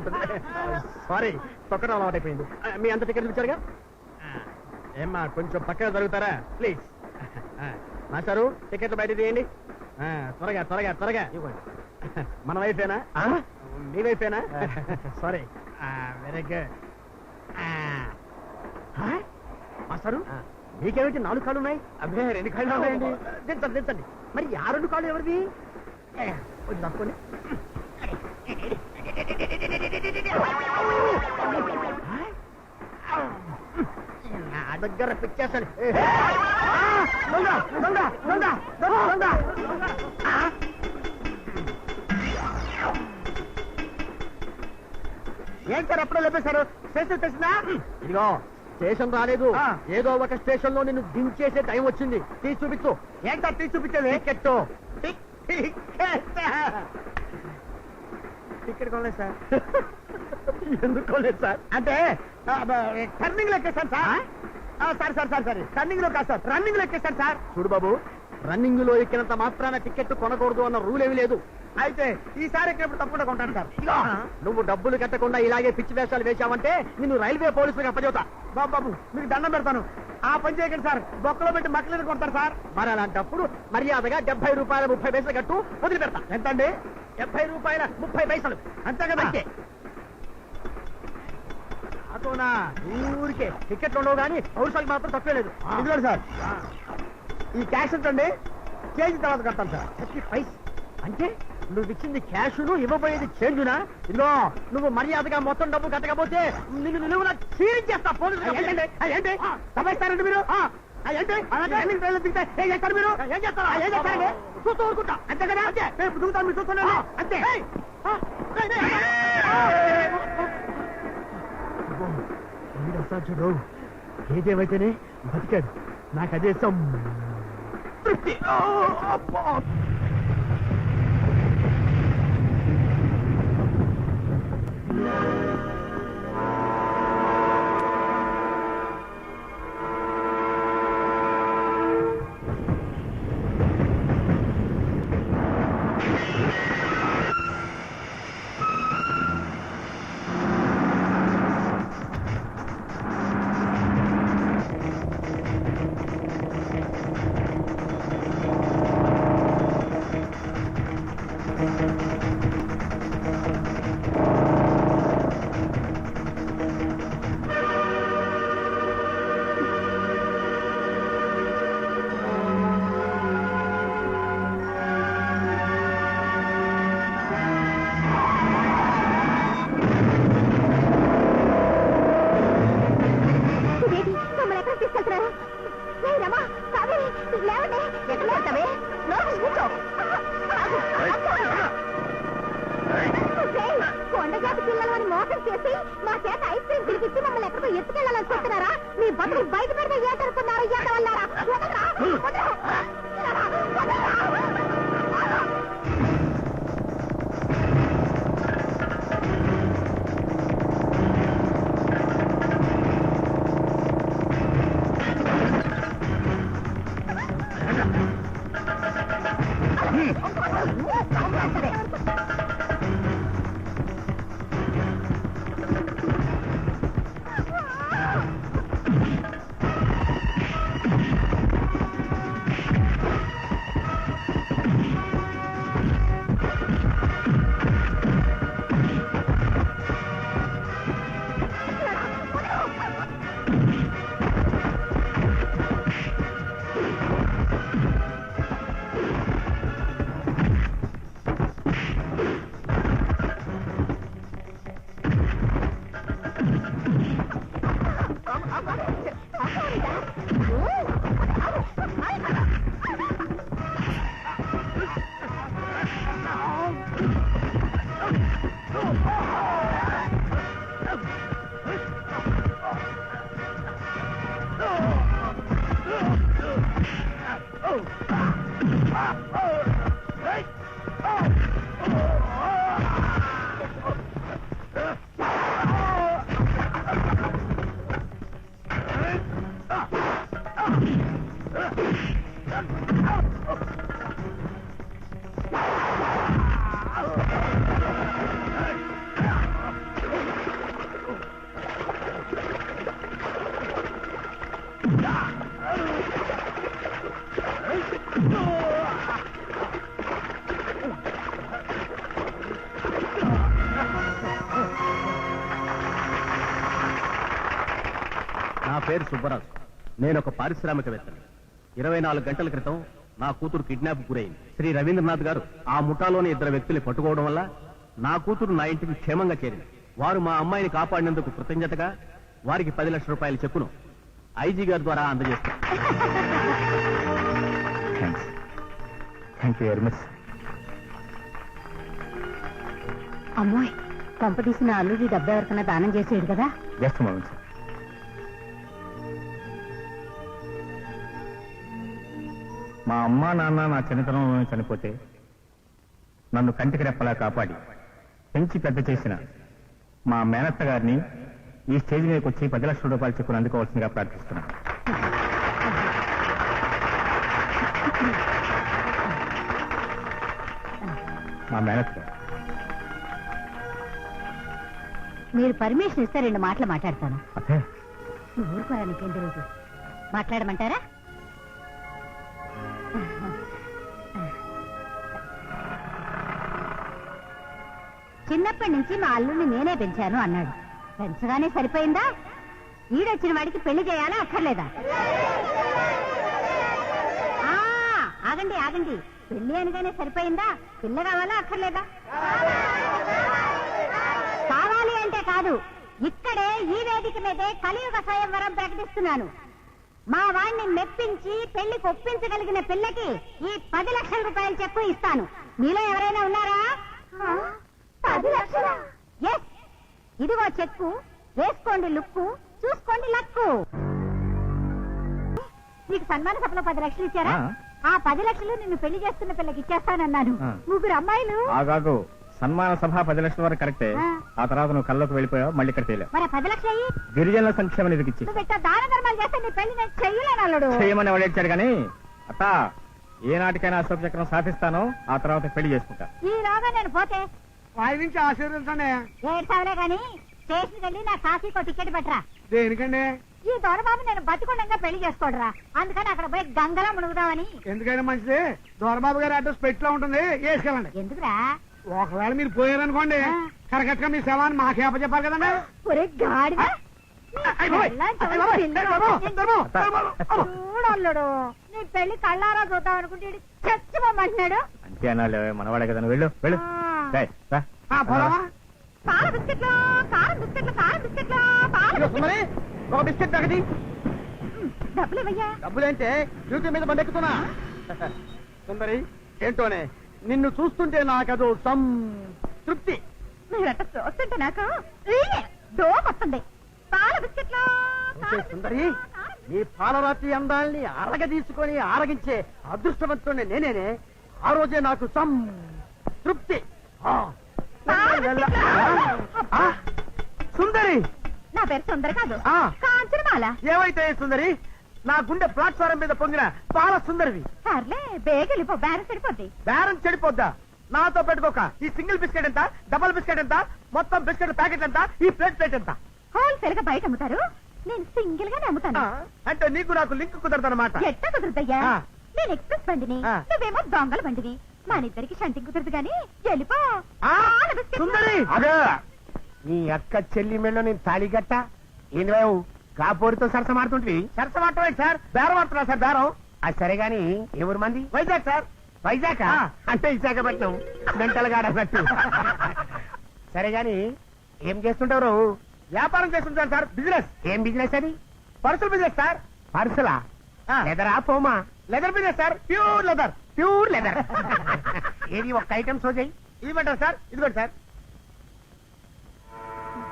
ఉంటుంది. సారీ, తొక్కడం అలవాటు అయిపోయింది. మీ అంత టికెట్ ఇచ్చారుగా. ఏమ్మా కొంచెం పక్కన జరుగుతారా ప్లీజ్. మాస్టారు టికెట్లు బయట తీయండి. త్వరగా త్వరగా త్వరగా ఇవ్వండి. మన వైఫేనా? మీ వైఫేనా? Sorry, very good. మాస్టారు మీకేమిటి 4 కాళ్ళు ఉన్నాయి? అదే 2 కాళ్ళు ఉన్నాయండి. దించండి దించండి. మరి ఆ 2 కాళ్ళు ఎవరిది? కొంచెం తప్పుకోండి. నా దగ్గర పిచ్చేస్తాను. ఏం సార్ ఎప్పుడో లేపేశారు? స్టేషన్ తెచ్చినా? ఇదిగో స్టేషన్ రాలేదు. ఏదో ఒక స్టేషన్ లో నిన్ను దించేసే టైం వచ్చింది. తీసి చూపించు. ఏం సార్ తీసి చూపించేది? టికెట్. టికెట్ కొనలేదు సార్. ఎందుకు కొనలేదు సార్? అంటే టర్నింగ్ లో ఎక్కేస్తాను sir. Sir sir sir sir turning లో కాదు సార్, రన్నింగ్ లో ఎక్కేస్తాను సార్. చూడు బాబు, రన్నింగ్ లో ఎక్కినంత మాత్రాన టికెట్ కొనకూడదు అన్న రూల్ ఏమీ లేదు. అయితే ఈసారి ఎక్కినప్పుడు తప్పకుండా కొంటాను సార్. నువ్వు డబ్బులు కట్టకుండా ఇలాగే పిచ్చి వేషాలు వేశావంటే నిన్ను రైల్వే పోలీసులకు అప్పచెబుతా. బాబు మీకు దండం పెడతాను, ఆ పని చేయకండి సార్. బొక్కలో పెట్టి మక్కలేదు కొడతారు సార్. మరి అలాంటప్పుడు మర్యాదగా 70 రూపాయల 30 పైసలు కట్టు, వదిలి పెడతా. ఎంతండి? 70 రూపాయల 30 పైసలు. అంతే కదా? అతోనా ఊరికే టికెట్లు ఉండవు కానీ పౌరుషాలకు మాత్రం తప్పే లేదు. ఇదిగోండి సార్, ఈ క్యాష్ ఉంటండి, చేంజ్ తర్వాత కడతాను సార్. 30 పైసలు అంటే నువ్వు ఇచ్చింది క్యాషును, ఇవ్వబోయేది చేంజునా? ఇదిగో నువ్వు మర్యాదగా మొత్తం డబ్బు కట్టకపోతే నిన్ను నిలువున చీరించేస్తా పోలీసులు. ఏంటి సమయిస్తారండి మీరు? ఏం చేస్తారు మీరు? ఏం చేస్తారా? ఏం చేస్తారండి? చూస్తూ ఊరుకుంటా. అంతే కదా? అంతే రేపు దిగుతాను, మీరు చూస్తున్నాను. అంతే. అసాధ్యుడు ఏదేమైతేనే బతికాడు. నాకు అదే తృప్తి. కొండజాతి పిల్లలని మోసం చేసి మా చేత ఐస్ క్రీమ్ తిరిగిచ్చి మమ్మల్ని ఎక్కడికో ఎత్తుకెళ్ళాలని చూస్తున్నారా? మీ బతులు బయట పెడితే ఏటనుకున్నారు? ఏట వల్లారా? పేరు సుబ్బరాజు. నేను ఒక పారిశ్రామికవేత్తని. 24 గంటల క్రితం నా కూతురు కిడ్నాప్ గురైంది. శ్రీ రవీంద్రనాథ్ గారు ఆ ముఠాలోని 2 వ్యక్తుల్ని పట్టుకోవడం వల్ల నా కూతురు నా ఇంటికి క్షేమంగా చేరింది. వారు మా అమ్మాయిని కాపాడినందుకు కృతజ్ఞతగా వారికి 10 లక్షల రూపాయల చెక్కును ఐజీ గారి ద్వారా అందజేస్తాను. Thank you very much. అమ్మోయ్, కొంప తీసిన అల్లుడి డబ్బు ఎవరికన్నా దానం చేసేడు కదా. Just moment sir. మా అమ్మా నాన్న నా చిన్నతనంలోనే చనిపోతే నన్ను కంటికి రెప్పలా కాపాడి పెంచి పెద్ద చేసిన మా మేనత్త గారిని ఈ స్టేజ్ మీదకి వచ్చి 10 లక్షల రూపాయలు చెక్కును అందుకోవాల్సిందిగా ప్రార్థిస్తున్నాను. మా మేనత్త గారు. మీరు పర్మిషన్ ఇస్తే 2 మాటలు మాట్లాడతాను. అదే నువ్వు ఊరుకోరా, నీకేం తెలియదు. మాట్లాడమంటారా? చిన్నప్పటి నుంచి మా అల్లుడిని నేనే పెంచాను అన్నాడు. పెంచగానే సరిపోయిందా? ఈడొచ్చిన వాడికి పెళ్లి చేయాలా అక్కర్లేదా? ఆగండి ఆగండి, పెళ్లి అనగానే సరిపోయిందా? పిల్ల కావాలా అక్కర్లేదా? కావాలి అంటే కాదు, ఇక్కడే ఈ వేదిక మీదే కలియుగ స్వయంవరం ప్రకటిస్తున్నాను. మా వాడిని మెప్పించి పెళ్లికి ఒప్పించగలిగిన పిల్లకి ఈ 10 లక్షల రూపాయల చెక్కు ఇస్తాను. మీలో ఎవరైనా ఉన్నారా? 10 లక్షలా? ఎస్, ఇదిగో చెక్కు. వేసుకోండి లుక్కు, చూసుకోండి లక్కు. నీకు సన్మాన సభలో 10 లక్షలు ఇచ్చారా? ఆ 10 లక్షలు నిన్ను పెళ్లి చేస్తున్న పిల్లకి ఇచ్చేస్తానన్నాను. 3 అమ్మాయిలు. ఆగాగు, సన్మాన సభ 10 లక్షల వరకు కరెక్టే. ఆ తర్వాత నువ్వు కల్లోకి వెళ్ళిపోయావు, మళ్ళీ ఇక్కడ తేలేవు. మరి 10 లక్షలు గిరిజనుల సంక్షేమ నిధికి ఇచ్చి నువ్వు ఇట్లా దాన ధర్మాలు చేస్తే నీ పెళ్లి నేను చెయ్యలేను అల్లుడు. చేయమని వాడేచ్చాడు కానీ అత్త, ఏ నాటికైనా అశోక చక్రం సాధిస్తాను, ఆ తర్వాత పెళ్లి చేసుకుంటా. ఈలోగా నేను పోతే వాయించి ఆశీర్వదించండి. ఏడ్చావులే గాని స్టేషన్కి వెళ్ళి నా కాఫీకో టికెట్ పెట్టరా. దేనికండి? ఈ దొరబాబు నేను బతికుండగా పెళ్లి చేసుకోడరా, అందుకని అక్కడ పోయి గంగలో మునుగుదామని. ఎందుకైనా మంచిది, దొరబాబు గారి అడ్రస్ పెట్టిలో ఉంటుంది, వేసుకెళ్ళండి. ఎందుకురా? ఒకవేళ మీరు పోయారనుకోండి, కరెక్ట్ గా మీ శవాన్ని మాకే అప్పచెప్పాలి కదండి. ఒరే గాడిద, చూడల్లుడు, నీ పెళ్లి కళ్ళారా చూద్దాం అనుకుంటే చచ్చిపోమంటున్నాడు. అంతే అన్నాడు, మనవాడే కదా, వెళ్ళు వెళ్ళు. రేయ్, రా. పోదామా? పాల బిస్కెట్లు, కారం బిస్కెట్లు, కారం బిస్కెట్లు, పాల బిస్కెట్లు. ఒక బిస్కెట్ తగ్గది. డబ్బులు ఇవ్వయ్యా. డబ్బులేంటే డ్యూటీ మీద బండెక్కుతున్నా. సుందరి, ఏంటోనే నిన్ను చూస్తుంటే నాకదో సంతృప్తి. మీరట్ట చూస్తుంటే నాకు డోకొస్తుంది. పాల బిస్కెట్లు. సుందరి, నీ పాలరాతి అందాల్ని అరగదీసుకొని ఆరగించే అదృష్టవంతుడిని నేనేనే. ఆ రోజే నాకు సంతృప్తి. సుందరి, నా పేరు సుందరి కాదు, ఆ. కాంచనమాల. ఏమైతే సుందరి, నా గుండె ప్లాట్ఫారం మీద పొంగిన పాల సుందరివి. సర్లే, బేగలిపో, బేరం సరిపోద్ది. బేరం చెడిపోద్దా? నాతో పెట్టుకోక. ఈ సింగిల్ బిస్కెట్ ఎంత, డబల్ బిస్కెట్ ఎంత, మొత్తం బిస్కెట్ ప్యాకెట్ ఎంత, ఈ ప్లేట్ ఎంత? హోల్సేల్ గా బయట అమ్ముతారు, నేను సింగిల్ గానే అమ్ముతాను. అంటే నీకు నాకు లింక్ కుదరదన్నమాట. ఎట్ట కుదురుద్దయ్యా? ఆ. నేను ఎక్స్ప్రెస్ బండిని, ఆ. నువ్వేమో దొంగల బండిని. మన ఇద్దరికి షంటింగ్ కుదరదు గాని వెళ్ళిపో. పాల బిస్కెట్లు. సుందరి, అదో నీ అక్క చెల్లి మెళ్ళో నేను తాళి కట్ట ఏంటి కాపోరితో సరసమాడుతుంటే సరసమాటమే సార్, బేరం ఆడుతున్నా సార్, బేరం. అది సరే గాని ఎవరు మంది? వైజాగ్ సార్. వైజాగ్ ఆ. అంటే విశాఖపట్నం మెంటల్ గాడన్నట్టు. సరే గాని ఏం చేస్తుంటారు? వ్యాపారం చేస్తుంటారు సార్, బిజినెస్. ఏం బిజినెస్ అది? Parcel business sir. పర్సులా? ఆ. లెదరా పోమా? Leather business sir, pure leather. Pure leather. ఏది ఒక్క ఐటమ్ సోజాయి ఇవ్వమంటారు సార్, ఇదిగోండి సార్.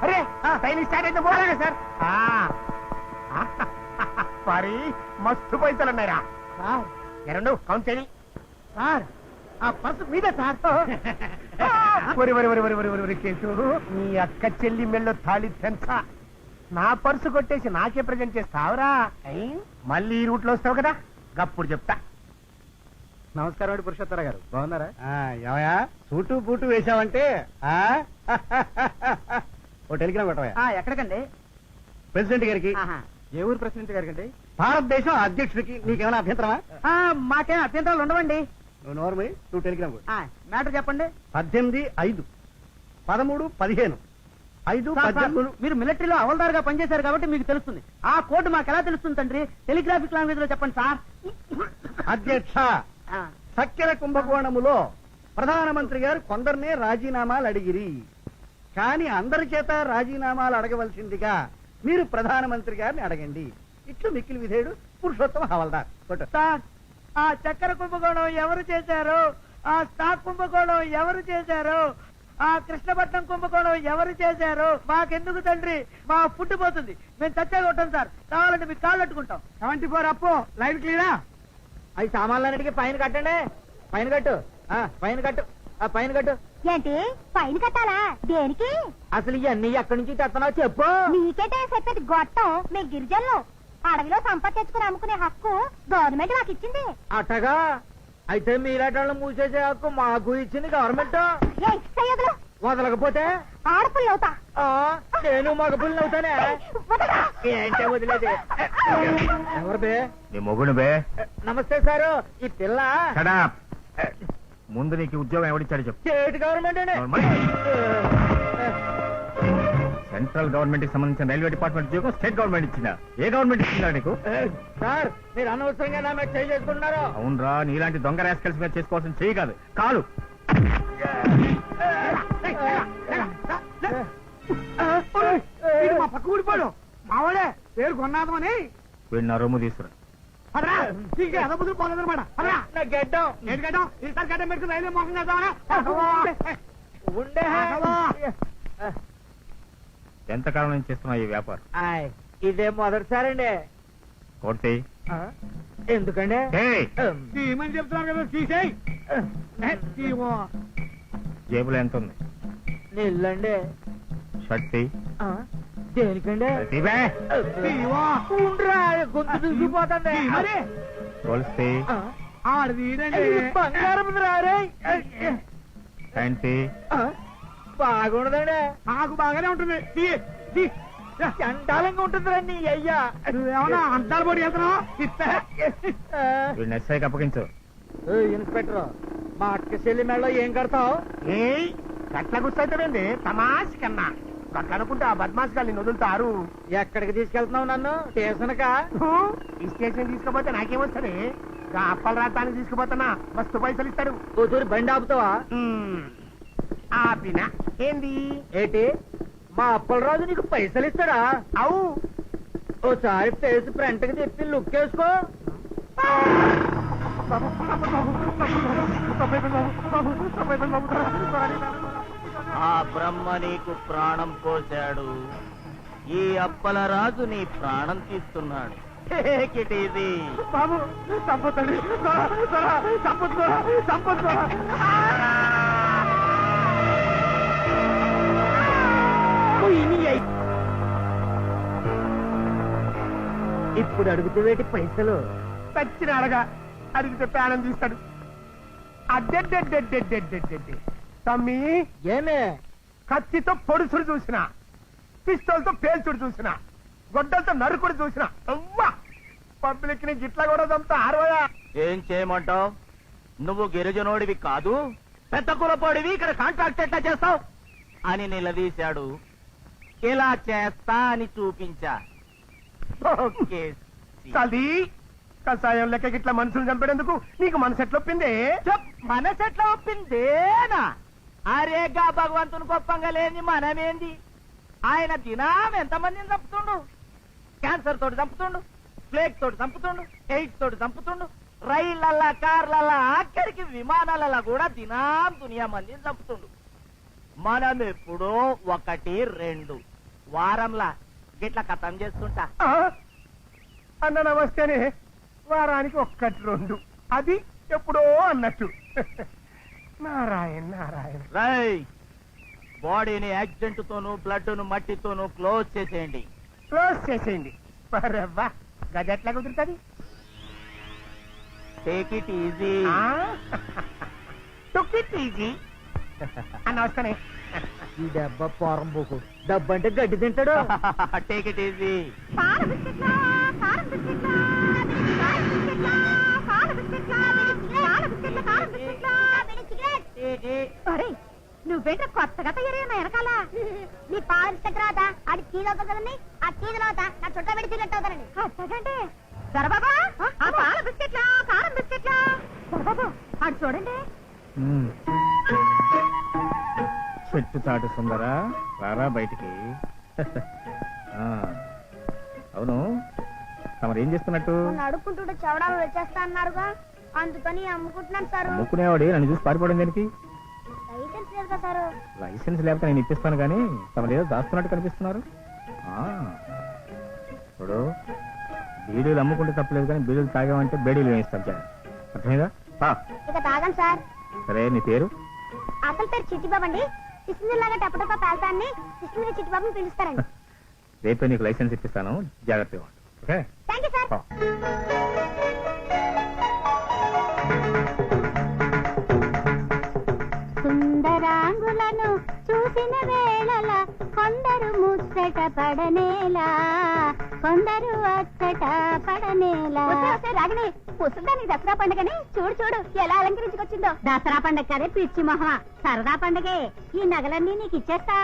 అరే టైం స్టార్ట్ అయితే పోరాగా సార్. మరి మస్తు పైసలు ఉన్నాయిరా. సార్, ఎరండు కౌంట్ చేయి. సార్, ఆ పర్సు మీదే సార్. ఒరి ఒరి ఒరి ఒరి ఒరి ఒరి ఒరి కేసు, నీ అక్క చెల్లి మెళ్ళో తాళి తెంచా నా పర్సు కొట్టేసి నాకే ప్రజెంట్ చేస్తావురా? మళ్ళీ ఈ రూట్ లో వస్తావు కదా, గప్పుడు చెప్తా. నమస్కారం అండి పురుషోత్తర గారు, బాగున్నారా? ఏమయ్యా, సూటు బూటు వేశావంటే ఓ టెలిగ్రామ్ కొట్టవయ్యా. ఎక్కడికండి? ప్రెసిడెంట్ గారికి. ఏ ఊరు ప్రెసిడెంట్ గారికి అండి? భారతదేశం అధ్యక్షుడికి. నీకేమైనా అభ్యంతరమా? మాకేం అభ్యంతరాలు ఉండవండి. నువ్వు నోర్మై, నువ్వు టెలిగ్రామ్ కొట్టు. మ్యాటర్ చెప్పండి. 18/5, 13/15, 5, సార్, సార్, 18. మీరు మిలిటరీలో అవల్దారుగా పనిచేశారు కాబట్టి మీకు తెలుస్తుంది. ఆ కోడ్ మాకు ఎలా తెలుస్తుంది తండ్రి? టెలిగ్రాఫిక్ లాంగ్వేజ్ లో చెప్పండి సార్. అధ్యక్ష, సక్కెర కుంభకోణములో ప్రధానమంత్రి గారు కొందరినే రాజీనామాలు అడిగిరి. కానీ అందరి చేత రాజీనామాలు అడగవలసిందిగా మీరు ప్రధానమంత్రి గారిని అడగండి. ఇట్లు మిక్కిలి విధేయుడు పురుషోత్తమ హవల్దార్. సార్, ఆ చక్కెర కుంభకోణం ఎవరు చేశారు? ఆ స్టాక్ కుంభకోణం ఎవరు చేశారు? ఆ కృష్ణపట్నం కుంభకోణం ఎవరు చేశారు? మాకెందుకు తండ్రి? మా ఫుడ్ పోతుంది, మేము చచ్చా కొట్టాం సార్. కావాలంటే మీకు కాళ్ళు అట్టుకుంటాం. 74 అప్పు లైన్ క్లియరా? అవి సామాన్లన్నిటికీ పైన కట్టండి. పైన కట్టు, పైన కట్టు, పైన కట్టు. ఏంటి పైన కట్టాలా? దేనికి? అసలు ఇవన్నీ ఎక్కడి నుంచి తెస్తున్నావు చెప్పు. నీకేటే చెప్పేది గొట్టం. మీ గిరిజనులు అడవిలో సంపద తెచ్చుకుని అమ్ముకునే హక్కు గవర్నమెంట్ మాకు ఇచ్చింది. అట్టగా అయితే మీలాటోళ్ళని మూసేసే హక్కు మాకు ఇచ్చింది గవర్నమెంట్. ఏయ్, సయ్యదులు, వదలకపోతే ఆడపిల్ల అవుతా. నేను మగపుల్ని అవుతానే. వదలరా. ఏంటే వదిలేది? ఎవరు బే? నీ మొగుడు బే. నమస్తే సారు. ఈ పిల్ల Shut up. ముందు నీకు ఉద్యోగం ఎవడిచ్చాడు చెప్పు. స్టేట్ గవర్నమెంట్ సెంట్రల్ గవర్నమెంట్ కి సంబంధించిన రైల్వే డిపార్ట్మెంట్ ఉద్యోగం స్టేట్ గవర్నమెంట్ ఇచ్చిందా? ఏ గవర్నమెంట్ ఇచ్చిందా నీకు? సార్, మీరు అనవసరంగా నా మీద చేయి చేసుకుంటున్నారు. అవునరా, నీలాంటి దొంగ రాస్కల్స్ మీద చేసుకోవాల్సిన చెయ్యి కాదు, కాలు. మా పక్క ఊడిపోడు. మావాడే పేరు కొన్నాదమని వీడిని నా రొమ్ము తీసుకురా. గడ్డం ఈసారి గడ్డం పెట్టుకుని రైల్వే మోసం చేద్దామని ఉండే. ఎంతకాలం నుంచి చేస్తున్నావు ఈ వ్యాపారం? ఇదే మొదటిసారండి. కొడితే ఎందుకండి? తీయమని చెప్తున్నారు కదా, తీసేయి. జేబులో ఎంత ఉంది? నిల్లండి. షర్ట్ తీ. దేనికండి? తీవే. ఉండ్రా, గొంతు దూసిపోతుంది. కొలిస్తే బంగారం రారే. ప్యాంట్ తీ. బాగుండదండి. నాకు బాగానే ఉంటుంది. చండాలంగా ఉంటుందిరా నీ అయ్యా. నువ్వేమన్నా అంటారు పోటీ వెళ్తున్నావు? వీడిని ఎస్ఐకి అప్పగించు. ఇన్స్పెక్టర్, మా అక్క చెల్లి మెడలో ఏం కడతావు? ఏయ్, గట్ల గుర్తవుతాడండి తమాషి కన్నా. గట్ల అనుకుంటే ఆ బద్మాష్ గారిని వదులుతారు. ఎక్కడికి తీసుకెళ్తున్నావు నన్ను? స్టేషన్కా? ఈ స్టేషన్ తీసుకుపోతే నాకేమొస్తుంది? అప్పల రాటానికి తీసుకుపోతున్నా, మస్తు పైసలు ఇస్తాడు. కూతురు బండి ఆపుతావా? ఆపిన ఏంది? ఏంటి, మా అప్పలరాజు నీకు పైసలు ఇస్తాడా? అవు, ఓసారి ఫేస్ ఫ్రంట్ కి తిప్పి లుక్ వేసుకో. ఆ బ్రహ్మ నీకు ప్రాణం పోశాడు, ఈ అప్పల రాజు నీ ప్రాణం తీస్తున్నాడు. Take it easy. బాబు సంపత్తండి, సంపత్తు. ఇప్పుడు అడుగుతువేటి పైసలు? చచ్చిన అడగా అడిగితే ప్రాణం తీస్తాడు. అడ్డెడ్డెడ్డెడ్డెడ్డెడ్డెడ్డెడ్డె తమ్మి, ఏమే? కత్తితో పొడుసుడు చూసిన, పిస్తోల్తో పేల్చుడు చూసిన, గొడ్డలతో నరుకుడు చూసిన, అవ్వా పబ్లిక్ ని గిట్లా కూడా చంపుతా ఆరవయా. ఏం చేయమంటావు? నువ్వు గిరిజనోడివి కాదు, పెద్ద కులపోడివి, ఇక్కడ కాంట్రాక్ట్ ఎట్లా చేస్తావు అని నిలదీశాడు. ఇలా చేస్తా అని చూపించా. ఓకే, చది కషాయం లెక్క గిట్లా మనుషులు చంపేందుకు నీకు మనసు ఎట్లా ఒప్పిందే? మనసు ఎట్లా ఒప్పిందేనా? అరేగా భగవంతుని గొప్పంగా లేని మనమేంది? ఆయన దినం ఎంతమందిని చంపుతుండు? క్యాన్సర్ తోటి చంపుతుండు, ప్లేగ్ తోటి చంపుతుండు, ఎయిడ్స్ తోటి చంపుతుండు, రైళ్లల్లా, కార్లల్లా, ఆఖరికి విమానాలలా కూడా దినం దునియా మందిని చంపుతుండు. మనం ఎప్పుడో 1, 2 వారంలా గిట్లా కథం చేస్తుంటా. అన్న నమస్తేనే వారానికి 1, 2 అది ఎప్పుడో అన్నట్టు. నారాయణ నారాయణ. రై, బాడీని యాక్సిడెంట్ తోను, బ్లడ్ ను మట్టితోను క్లోజ్ చేసేయండి. క్లోజ్ చేసేయండి. పరవ్వా, గది ఎట్లా కుదురుతుంది? Take it easy. Took it easy అన్న వస్తానే. ఈ దెబ్బ పోరం పోకు. డబ్బు అంటే గడ్డి తింటాడు. Take it easy. పాల బిస్కెట్లా, కారం బిస్కెట్లా, కారం బిస్కెట్లా, పాల బిస్కెట్లా, పాల బిస్కెట్లా, కారం బిస్కెట్లా, సిగరెట్. అరే, నువ్వేంట కొత్తగా తయారైన వెనకాల? నీ పాల తర్వాత అది టీజ్ అవుతుంది కదండి, ఆ టీజ్ తర్వాత నా చుట్టూ పెట్టి తిన్నట్టు అవుతానండి. అట్టగండి సరబాబా, ఆ పాల బిస్కెట్లా కారం బిస్కెట్లా సరబాబా అటు చూడండి. చెట్టు చాటు సుందరా, రారా బయటికి. అవును, తమరు ఏం చేస్తున్నట్టు? అడుక్కుంటుంటే చవడాలు వచ్చేస్తా అన్నారుగా, అందుకని అమ్ముకుంటున్నాను సార్. అమ్ముకునేవాడి నన్ను చూసి పారిపోవడం దేనికి? లైసెన్స్ లేదు కదా సార్. లైసెన్స్ లేకపోతే నేను ఇప్పిస్తాను, కానీ తమరు ఏదో దాస్తున్నట్టు కనిపిస్తున్నారు. ఇప్పుడు బీడీలు అమ్ముకుంటే తప్పలేదు, కానీ బీడీలు తాగామంటే బేడీలు వేయిస్తాను. అర్థమేగా? ఇక తాగండి సార్. సరే, నీ పేరు? అసలు పేరు చిట్టిబాబు అండి. సిసింద్రలాగా టపటప పేల్తాన్ని సిసింద్ర చిట్టిబాబుని పిలుస్తారండి. రేపే నీకు లైసెన్స్ ఇప్పిస్తాను, జాగ్రత్తగా. Okay, thank you sir. సుందరాంగులను చూసిన వేళల కొందరు ముచ్చట పడనేలా, కొందరు అచ్చట పడనేలా. రాగిని పుస్తకానికి దసరా పండుగని చూడు చూడు ఎలా అలంకరించుకొచ్చిందో. దసరా పండుగ కదే పిచ్చి మొహ, సరదా పండుగే. ఈ నగలన్నీ నీకు ఇచ్చేస్తా.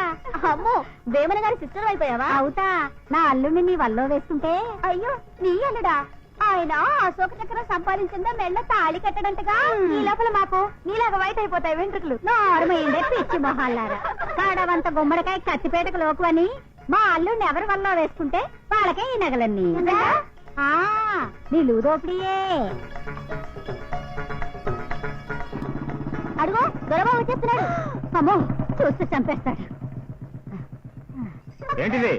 అమ్మో, వేమన గారి సిస్టర్ అయిపోయావా? అవుతా. నా అల్లుడిని నీ వల్లో వేసుకుంటే. అయ్యో, నీ అల్లుడా? ఆయన అశోక చక్రం సంపాదించిందో మెళ్ళ తాళి కట్టడంటగా. ఈ లోపల మాకు నీలాగా వైట్ అయిపోతాయి వెంట్రుకలు. నార్మైందే పిచ్చి మొహాలారా. కాడవంత గుమ్మడికాయ కత్తిపేటకు లోకు అని మా అల్లుడిని ఎవరి వల్ల వేసుకుంటే వాళ్ళకే ఈ నగలన్నీ. నీళ్ళు దోపిడియే. అడుగో దొరబాబు వచ్చేస్తున్నాడు. అమ్మో, చూస్తే చంపేస్తాడు. ఏంటిది?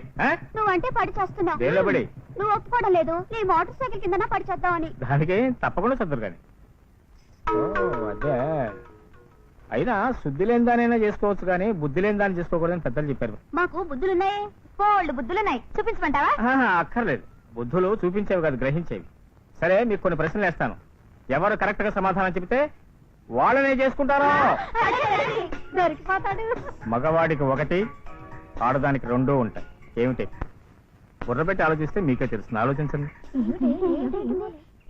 నువ్వంటే పడి చేస్తున్నావు. దేనిలోబడి? నువ్వు ఒప్పుకోవడం లేదు. నీ మోటార్ సైకిల్ కింద పడి చేద్దామని. దానికి తప్పకుండా చదువు. కానీ అదే, అయినా శుద్ధి లేని దానైనా చేసుకోవచ్చు, కానీ బుద్ధి లేని దాన్ని చేసుకోకూడదని పెద్దలు చెప్పారు. మాకు బుద్ధులున్నాయి, కోల్డ్ బుద్ధులున్నాయి. చూపించమంటావా? అక్కర్లేదు, బుద్ధులు చూపించేవి కాదు, గ్రహించేవి. సరే, మీకు కొన్ని ప్రశ్నలు వేస్తాను. ఎవరు కరెక్ట్ గా సమాధానం చెబితే వాళ్ళనే చేసుకుంటారో. దొరికిపోతాడు. మగవాడికి 1, ఆడదానికి 2 ఉంటాయి. ఏమిటి? బుర్రబెట్టి ఆలోచిస్తే మీకే తెలుస్తుంది. ఆలోచించండి.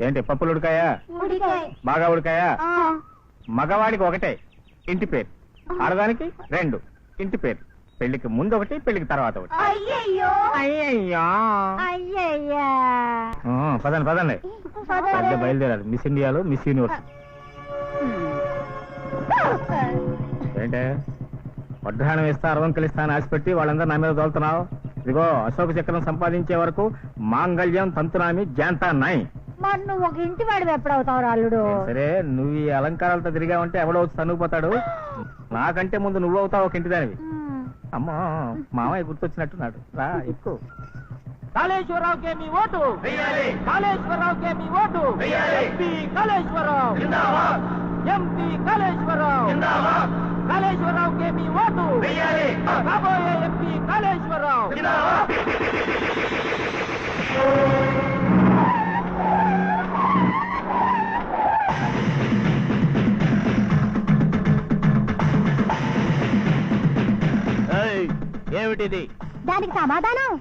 ఏంటి? పప్పులు ఉడకాయా? బాగా ఉడకాయా? మగవాడికి 1 ఇంటి పేరు, ఆడదానికి 2 ఇంటి పేరు. పెళ్లికి ముందు 1, పెళ్లికి తర్వాత 1. అయ్యయ్యో, పదండి పదండి, పెద్ద బయలుదేరారు. మిస్ ఇండియాలో మిస్ యూనివర్స్. ఏంటే వడ్డాణం ఇస్తా, అరవంకలు ఇస్తా అని ఆశపెట్టి వాళ్ళందరూ నా మీద తోలుతున్నావు. ఇదిగో, అశోక చక్రం సంపాదించే వరకు మాంగళ్యం తంతునామి జాంతా నాయ్. మరి నువ్వు ఒక ఇంటి వాడు ఎప్పుడవుతావు అల్లుడు? సరే, నువ్వు ఈ అలంకారాలతో తిరిగావంటే ఎవడవచ్చు తనుగుపోతాడు. నాకంటే ముందు నువ్వు అవుతావు ఒక ఇంటి దానివి. అమ్మా, మామయ్య గుర్తొచ్చినట్టున్నాడు. రా, ఎక్కువ. కాళేశ్వరరావుకే మీ ఓటు, కాళేశ్వరరావుకే మీ vote. MP Kaleswararao, MP Kaleswararao, కాళేశ్వరరావుకే మీ ఓటు. రాబోయే ఎంపీ కాళేశ్వరరావు. ఏమిటిది? దానికి సమాధానం,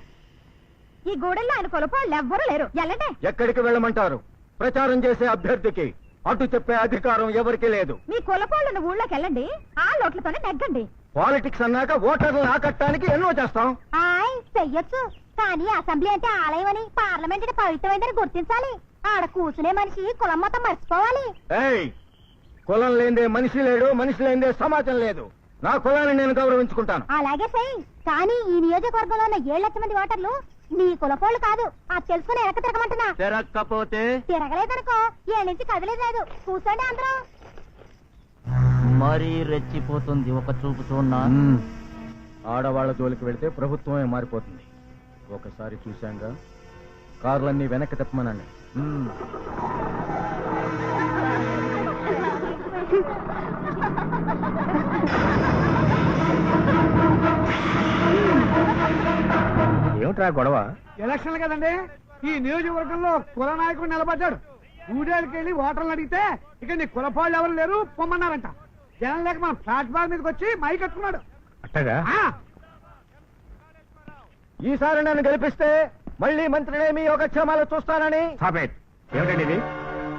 ఈ గూడెల్లో ఆయన కొలపోళ్ళు ఎవ్వరూ లేరు. ఎల్లంటే ఎక్కడికి వెళ్ళమంటారు? ప్రచారం చేసే అభ్యర్థికి అటు చెప్పే అధికారం ఎవరికి లేదు. మీ కొలపోళ్ళను ఊళ్ళోకి వెళ్ళండి, ఆ లోట్లతోనే నెగ్గండి. పాలిటిక్స్ అన్నాక ఓటర్లను ఆకట్టడానికి ఎన్నో చేస్తాం. చెయ్యొచ్చు, కానీ అసెంబ్లీ అంటే ఆలయం అని, పార్లమెంట్ అంటే పవిత్రమైందని గుర్తించాలి. ఆడ కూర్చునే మనిషి కులం మొత్తం మర్చిపోవాలి. కులం లేదే మనిషి లేడు, మనిషి లేదే సమాజం లేదు. నా కులాన్ని నేను గౌరవించుకుంటాను. అలాగే సై, కానీ ఈ నియోజకవర్గంలో ఉన్న 7 లక్షల మంది ఓటర్లు నీ కులపోళ్ళు కాదు. ఆ తెలుసుకుని వెనక తిరగమంటున్నా. తిరగకపోతే? తిరగలేదనుకో, 7 నుంచి కదలేదు. కూర్చోండి అందరూ. మరీ రెచ్చిపోతుంది ఒక చూపు చూన్నా. ఆడవాళ్ల జోలికి వెళితే ప్రభుత్వమే మారిపోతుంది. ఒకసారి చూశాంగా, కార్లన్నీ వెనక్కి తిప్పమనండి. ఏమిట్రా గొడవ? ఎలక్షన్లు కదండి, ఈ నియోజకవర్గంలో కుల నాయకుడు నిలబడ్డాడు. ఊడేళ్ళకి వెళ్ళి ఓటర్లు అడిగితే ఇక నీ కులపాళ్ళు ఎవరు లేరు పొమ్మన్నారంట. జనం లేక మన ప్లాట్ఫామ్ మీదకి వచ్చి మై కట్టుకున్నాడు. అట్టగా? ఈసారి నన్ను గెలిపిస్తే మళ్ళీ మంత్రినే మీ యోగక్షేమాలు చూస్తానని. ఏమిటండి ఇది?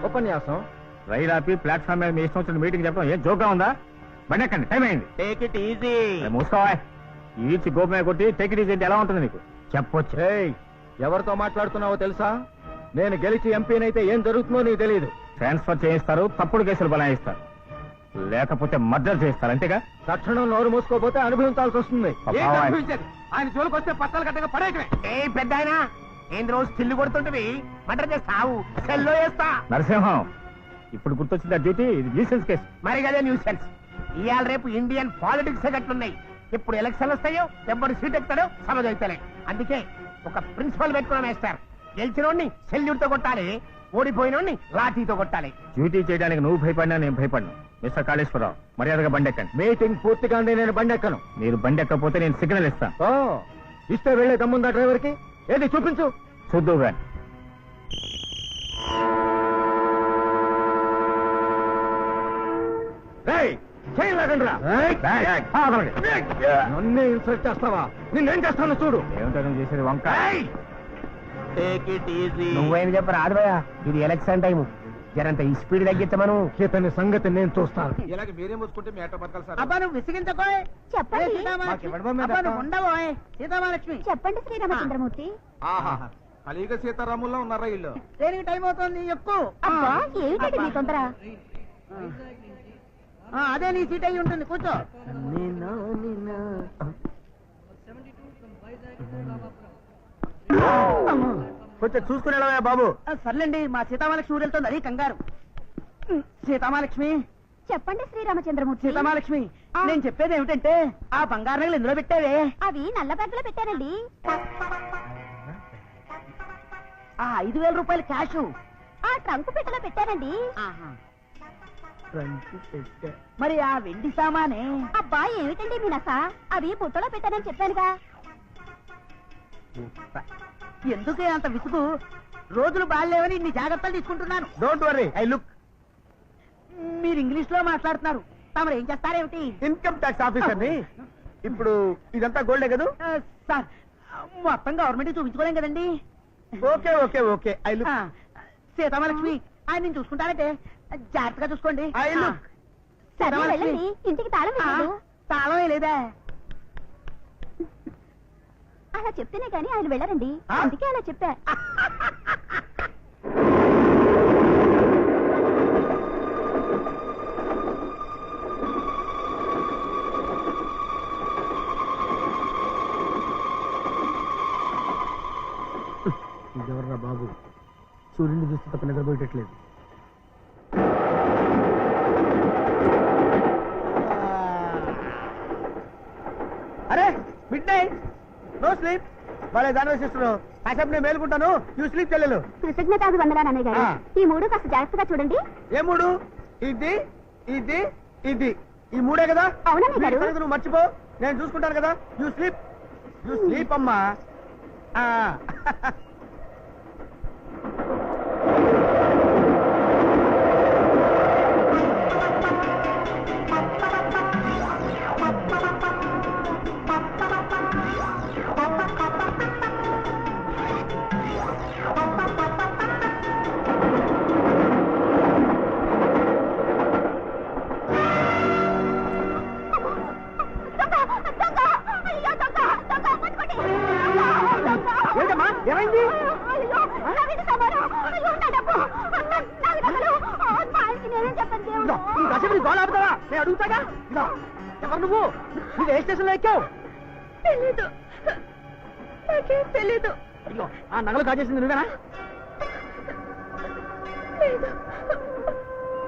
ఉపన్యాసం. రైలు ఆపి ప్లాట్ఫామ్ మీద మీ ఇష్టం వచ్చిన మీటింగ్ చెప్పడం ఏం జోక్గా ఉందా? బండి ఎక్కండి, టైం అయింది. Take it easy. మూసుకోవా. ఈడ్చి గోపమే కొట్టి టేక్ ఇట్ ఈజీ ఎలా ఉంటుంది నీకు చెప్పొచ్చు. ఎవరితో మాట్లాడుతున్నావో తెలుసా? నేను గెలిచి ఎంపీనైతే ఏం జరుగుతుందో నీకు తెలియదు. ట్రాన్స్ఫర్ చేయిస్తారు, తప్పుడు కేసులు బనాయిస్తారు, లేకపోతే మర్డర్ చేస్తారు, అంతేగా? తక్షణం నోరు మూసుకోపోతే అనుభవించాల్సి వస్తుంది. ఆయన జోలికి వస్తే పత్తాలు కట్టగా పడేయటమే. ఏ పెద్ద ఆయన ఏంది రోజు స్టిల్లు కొడుతుంటవి, మటర్ చేస్తావు, సెల్లో వేస్తా. నరసింహం, ఇప్పుడు గుర్తొచ్చింది డ్యూటీ, ఇది న్యూసెన్స్ కేసు. మరి కదే న్యూస్ సెన్స్. ఇవాళ రేపు ఇండియన్ పాలిటిక్స్ గట్లున్నాయి. ఇప్పుడు ఎలక్షన్లు వస్తాయో ఎవరు సీట్ ఎక్కుతాడో సమజైతలే. అందుకే ఒక ప్రిన్సిపల్ పెట్టుకున్నాం వేస్తారు. గెలిచినోడిని సెల్యూట్ తో కొట్టాలి, ఓడిపోయినోడిని లాఠీతో కొట్టాలి. డ్యూటీ చేయడానికి నువ్వు భయపడినా నేను భయపడినా. మిస్టర్ కాళేశ్వరరావు, మర్యాదగా బండెక్కండి. మీటింగ్ పూర్తిగానే నేను బండెక్కను. మీరు బండెక్కకపోతే నేను సిగ్నల్ ఇస్తాను. ఓ, ఇస్తే వెళ్లే దమ్ముందా డ్రైవర్ కి? ఏది చూపించు. చూద్దు గాని. నన్నే ఇన్సల్ట్ చేస్తావా? నిన్నేం చేస్తాను చూడు. ఏమిటో నువ్వు చేసేది వంక. నువ్వేం చెప్ప రాదు భయ, ఇది ఎలక్షన్ టైము. జరంత ఈ స్పీడ్ తగ్గించమను. ఇతని సంగతి నేను చూస్తాను. ఇలాగ మీరే మూసుకుంటే మేట బతకాలి సార్. అబ్బా నువ్వు విసిగించకోయ్. చెప్పండి ఉండవోయ్ సీతామహాలక్ష్మి. చెప్పండి శ్రీరామచంద్రమూర్తి. ఆహా, కలియుగ సీతారాముల్లో ఉన్నారా ఇల్లు? దేనికి టైం అవుతుంది ఎక్కువ. అబ్బా ఏమిటండి మీ తొందర? అదే నీ సీట్ అయి ఉంటుంది, కూర్చో. కొంచెం చూసుకునేలా బాబు. సర్లేండి, మా సీతామహాలక్ష్మి ఊరెళ్తుంది, అది కంగారు. సీతామహాలక్ష్మి, చెప్పండి శ్రీరామచంద్రమూర్తి. సీతామహాలక్ష్మి, నేను చెప్పేది ఏమిటంటే ఆ బంగారు నగలు ఎందులో పెట్టావే? అవి నల్ల బ్యాగ్లో పెట్టానండి. ఆ 5,000 రూపాయలు క్యాష్ ఆ ట్రంక్ పెట్టెలో పెట్టానండి. మరి ఆ వెండి సామానే? అబ్బా ఏమిటండి మీ నస? అవి పుట్టలో పెట్టానని చెప్పానుగా. ఎందుకే అంత విసుగు? రోజులు బాగాలేవని ఇన్ని జాగ్రత్తలు తీసుకుంటున్నాను. Don't worry, I look. మీరు ఇంగ్లీష్ లో మాట్లాడుతున్నారు, తమరు ఏం చేస్తారేమిటి? ఇన్కమ్ ట్యాక్స్ ఆఫీసర్ ని. ఇప్పుడు ఇదంతా గోల్డే కదా సార్? మొత్తం గవర్నమెంట్ చూపించుకోలేం కదండి. Okay okay okay, I look. Sitamahalakshmi, ఆయన నేను చూసుకుంటానంటే జాగ్రత్తగా చూసుకోండి. I look. సరే వెళ్ళండి, ఇంటికి తాళం వేయలేదు. తాళం వేయలేదా? అలా చెప్తేనే కానీ ఆయన వెళ్ళరండి, అందుకే అలా చెప్పా. ఇదెవర్రా బాబు? సూర్యుని చూస్తే తప్ప నిద్రపోయేటట్లేదు. అరే మిడ్ నైట్, నో స్లీప్. వాళ్ళే దాని వేసిస్తున్నావు. కాసేపు నేను మేలుకుంటాను, యూ స్లీప్ చెల్లెలు. కృతజ్ఞతాది వందనాలు అన్నయ్య గారు. ఈ మూడు కాస్త జాగ్రత్తగా చూడండి. ఏ మూడు? ఇది ఇది ఇది, ఈ మూడే కదా? అవునన్నయ్య గారు. ఈ సంగతి నువ్వు మర్చిపో, నేను చూసుకుంటాను కదా. యూ స్లీప్, యూ స్లీప్ అమ్మా. ఏంటమ్మా ఏమైంది? నువ్వు కాసేపు గోళ ఆపుతావా? నేను అడుగుతాగా. ఇదో ఎవరు నువ్వు? నువ్వు ఏ స్టేషన్ లో ఎక్కావు? తెలీదు, నాకేం తెలీదు. ఇదిగో ఆ నగలు కాజేసింది నువ్వేనా? లేదు,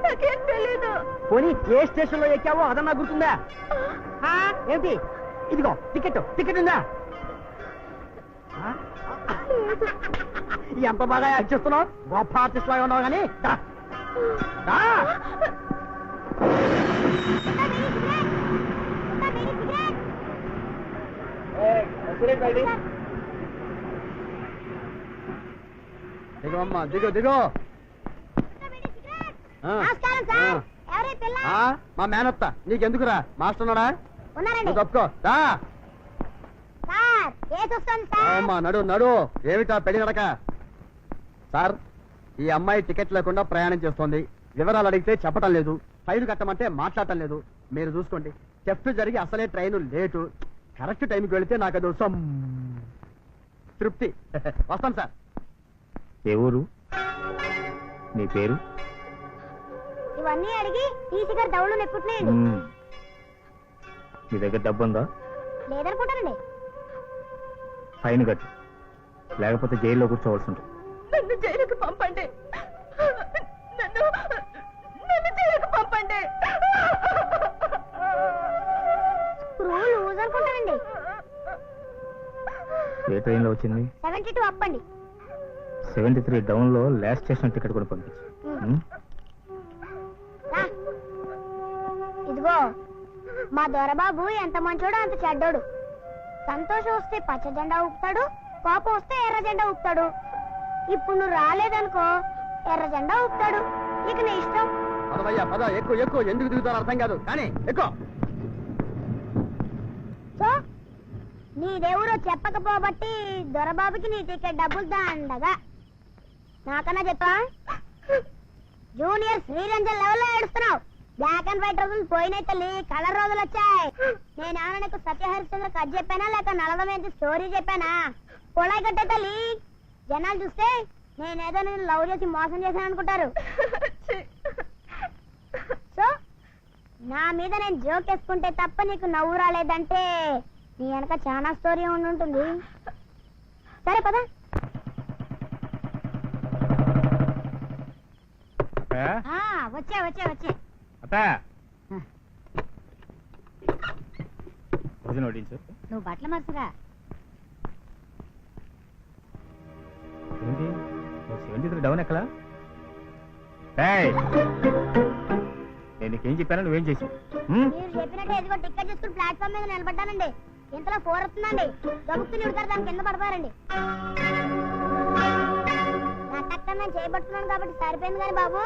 నాకేం తెలీదు. పోనీ ఏ స్టేషన్ లో ఎక్కావో అదన్నా గుర్తుందా? ఏంటి? ఇదిగో టికెట్, టికెట్ ఉందా? ఎంత బాగా యాక్ట్ చేస్తున్నావు, గొప్ప ఆర్టిస్ట్ లాగా ఉన్నావు కానీ దిగో అమ్మా, దిగో దిగో. నమస్కారం సార్. ఎవరే పిల్ల? మా మేనత్త. నీకెందుకురా? మాస్టర్ ఉన్నాడా? ఉన్నారండి. నువ్వు తప్పుకో. సార్ ఏ చూస్తుంది సార్? అమ్మా నడు నడు. ఏమిటా పెళ్లి నడక? సార్, ఈ అమ్మాయి టికెట్ లేకుండా ప్రయాణం చేస్తోంది. వివరాలు అడిగితే చెప్పటం లేదు, ఫైన్ కట్టమంటే మాట్లాడటం లేదు. మీరు చూసుకోండి. థెఫ్ట్ జరిగి అసలే ట్రైన్ లేటు. కరెక్ట్ టైంకి వెళితే నాకు అది తృప్తి. వస్తాను సార్. ఏ ఊరు? నీ పేరు? ఇవన్నీ అడిగి టీసీ గారు దౌళ్ళు నెప్పుతున్నాయండి. నీ దగ్గర డబ్బు ఉందా? లేదనుకుంటానండి. ఫైన్ కట్టు, లేకపోతే జైల్లో కూర్చోవలసి ఉంటుంది. నన్ను జైలుకు పంపండి, నన్ను జైలుకు పంపండి. లూజ్ అనుకుంటానండి. ఏ ట్రైన్లో వచ్చింది? 72 అప్ అండి. 73 డౌన్ లో లాస్ట్ స్టేషన్ టికెట్ కూడా పంపించు. ఇదిగో మా దొరబాబు ఎంత మంచోడో అంత చెడ్డోడు. సంతోషం వస్తే పచ్చ జెండా ఊపుతాడు, కోపం వస్తే ఎర్ర జెండా ఊపుతాడు. ఇప్పుడు నువ్వు రాలేదనుకో ఎర్ర జెండా ఊపుతాడు. ఇక నీ ఇష్టం. పదవయ్యా పద. ఎక్కువ ఎక్కువ ఎందుకు దిగుతాను అర్థం కాదు కానీ ఎక్కువ. సో నీ దేవుడు చెప్పకపోబట్టి దొరబాబుకి నీ టికెట్ డబ్బులు దండగా. నాకన్నా చెప్పా? జూనియర్ శ్రీరంజన్ లెవెల్లో ఏడుస్తున్నావు. బ్లాక్ అండ్ వైట్ రోజులు పోయినాయి తల్లి, కలర్ రోజులు వచ్చాయి. నేనేమన్నా నీకు సత్యహరిశ్చంద్ర కథ చెప్పానా లేక నలదమేంటి స్టోరీ చెప్పానా? పొలాయి కట్టే తల్లి. జనాలు చూస్తే నేనేదో నేను లవ్ చేసి మోసం చేశాను అనుకుంటారు. సో నా మీద నేను జోక్ వేసుకుంటే తప్ప నీకు నవ్వు రాలేదంటే నీ వెనక చాలా స్టోరీ ఉంటుంది. సరే పద. వచ్చే వచ్చే వచ్చే భోజనం వడ్డించు. నువ్వు బట్టలు మర్చిరా. ఏంటి 73 డౌన్ ఎక్కలా? నేను నీకేం చెప్పాను, నువ్వేం చేసావు? మీరు చెప్పినట్టు ఎదుగో టికెట్ చేసుకుని ప్లాట్ఫామ్ మీద నిలబడ్డానండి. ఇంతలో 4 వస్తుందండి. గబుక్కుని ఉడతారు, దాని కింద పడతారండి. నా టక్కన చేయబడుతున్నాను కాబట్టి సరిపోయింది కానీ బాబు,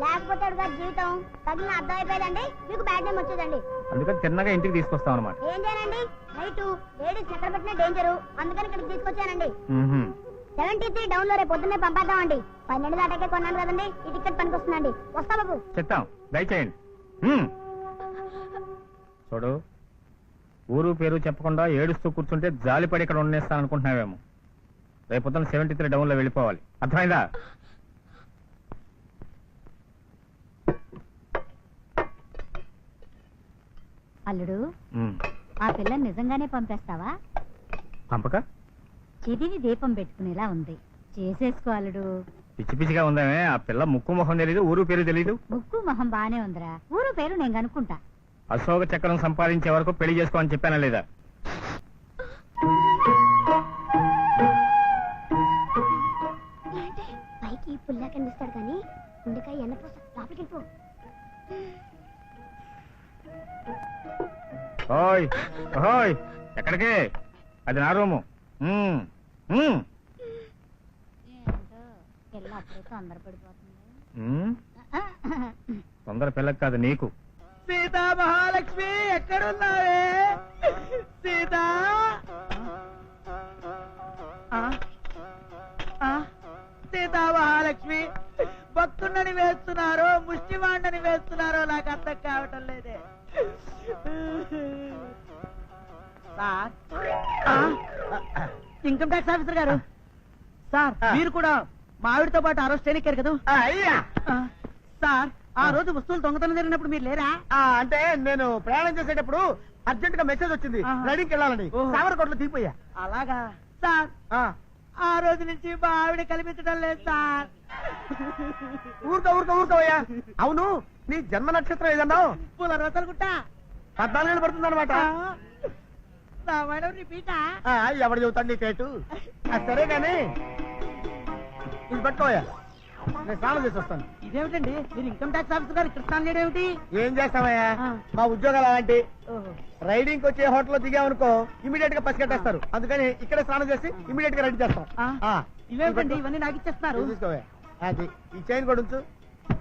లేకపోతే గారి జీవితం తగిలిన అర్థం అయిపోయిందండి. మీకు బ్యాడ్ నేమ్ వచ్చేదండి. అందుకని తిన్నగా ఇంటికి తీసుకొస్తాం అనమాట. ఏం చేయాలండి? నైట్ లేడీస్ ఎక్కడ పెట్టినా డేంజరు, అందుకని ఇక్కడికి తీసుకొచ్చానండి. 73 డౌన్ లో రేపు పొద్దున్నే పంపేద్దామండి. 12 దాటాకే కొన్నాను కదండి, ఈ టికెట్ పనికి వస్తుందండి. వస్తా బాబు. చెప్తాం, దయచేయండి. చూడు, ఊరు పేరు చెప్పకుండా ఏడుస్తూ కూర్చుంటే జాలిపడి ఇక్కడ ఉండేస్తాను అనుకుంటున్నావేమో. రేపు పొద్దున్న 73 డౌన్ లో వెళ్ళిపోవాలి, అర్థమైందా? అల్లుడు, ఆ పిల్లని నిజంగానే పంపేస్తావా? పంపక చిదివి దీపం పెట్టుకునేలా ఉంది, చేసేసుకో అల్లుడు. పిచ్చి పిచ్చిగా ఉందామే. ఆ పిల్ల ముక్కు మొహం తెలీదు, ఊరు పేరు తెలీదు. ముక్కు మొహం బానే ఉందిరా, ఊరు పేరు నేను కనుక్కుంటా. అశోక చక్రం సంపాదించే వరకు పెళ్లి చేసుకోమని చెప్పానా లేదా? పైకి పుల్లా కనిపిస్తాడు కానీ ఉండకాయ ఎన్నపో లోపలికి వెళ్ళిపో. ఓయ్ ఓయ్, ఎక్కడికి? అది నా రూము. తొందర పిల్లకి కాదు, నీకు. సీతా మహాలక్ష్మి ఎక్కడున్నావే? సీతా సీతా మహాలక్ష్మి, భక్తున్నని వేస్తున్నారో ముష్టివాండని వేస్తున్నారో నాకు అర్థం కావటం లేదే. సార్, ఇన్కమ్ ట్యాక్స్ ఆఫీసర్ గారు, సార్ మీరు కూడా మా ఆవిడతో పాటు అరెస్ట్ చేయనిక్కారు కదా? అయ్యా సార్, ఆ రోజు వస్తువులు దొంగతనం జరిగినప్పుడు మీరు లేరా? అంటే నేను ప్రయాణం చేసేటప్పుడు అర్జెంట్ గా మెసేజ్ వచ్చింది, రైడింగ్కి వెళ్ళాలని. సాగరకోటలో దిగిపోయా. అలాగా సార్, ఆ రోజు నుంచి మా ఆవిడ కనిపించడం లేదు సార్. ఊరుకోవయ్యా. అవును, నీ జన్మ నక్షత్రం ఏదన్నావు? పూల రసలుగుట్ట. 14 ఏళ్ళు పడుతుంది అనమాట. నా మేడం రిపీట. ఎవడు చెబుతాడు నీ కేటు? సరే గాని ఇది పట్టుకోయా, నేను స్నానం చేసి వస్తాను. ఇదేమిటండి, మీరు ఇన్కమ్ ట్యాక్స్ ఆఫీసర్ గారు ఇక్కడ స్నానం చేయడం ఏమిటి? ఏం చేస్తామయ్యా, మా ఉద్యోగాలు అలాంటి. రైడింగ్ వచ్చే హోటల్లో దిగామనుకో ఇమీడియట్ గా పసిగట్టేస్తారు. అందుకని ఇక్కడే స్నానం చేసి ఇమీడియట్ గా రెడీ చేస్తాం. ఇవేమిటండి, ఇవన్నీ నాకు ఇచ్చేస్తున్నారు. తీసుకోవా. అది ఈ చైన్ కూడా ఉంచు.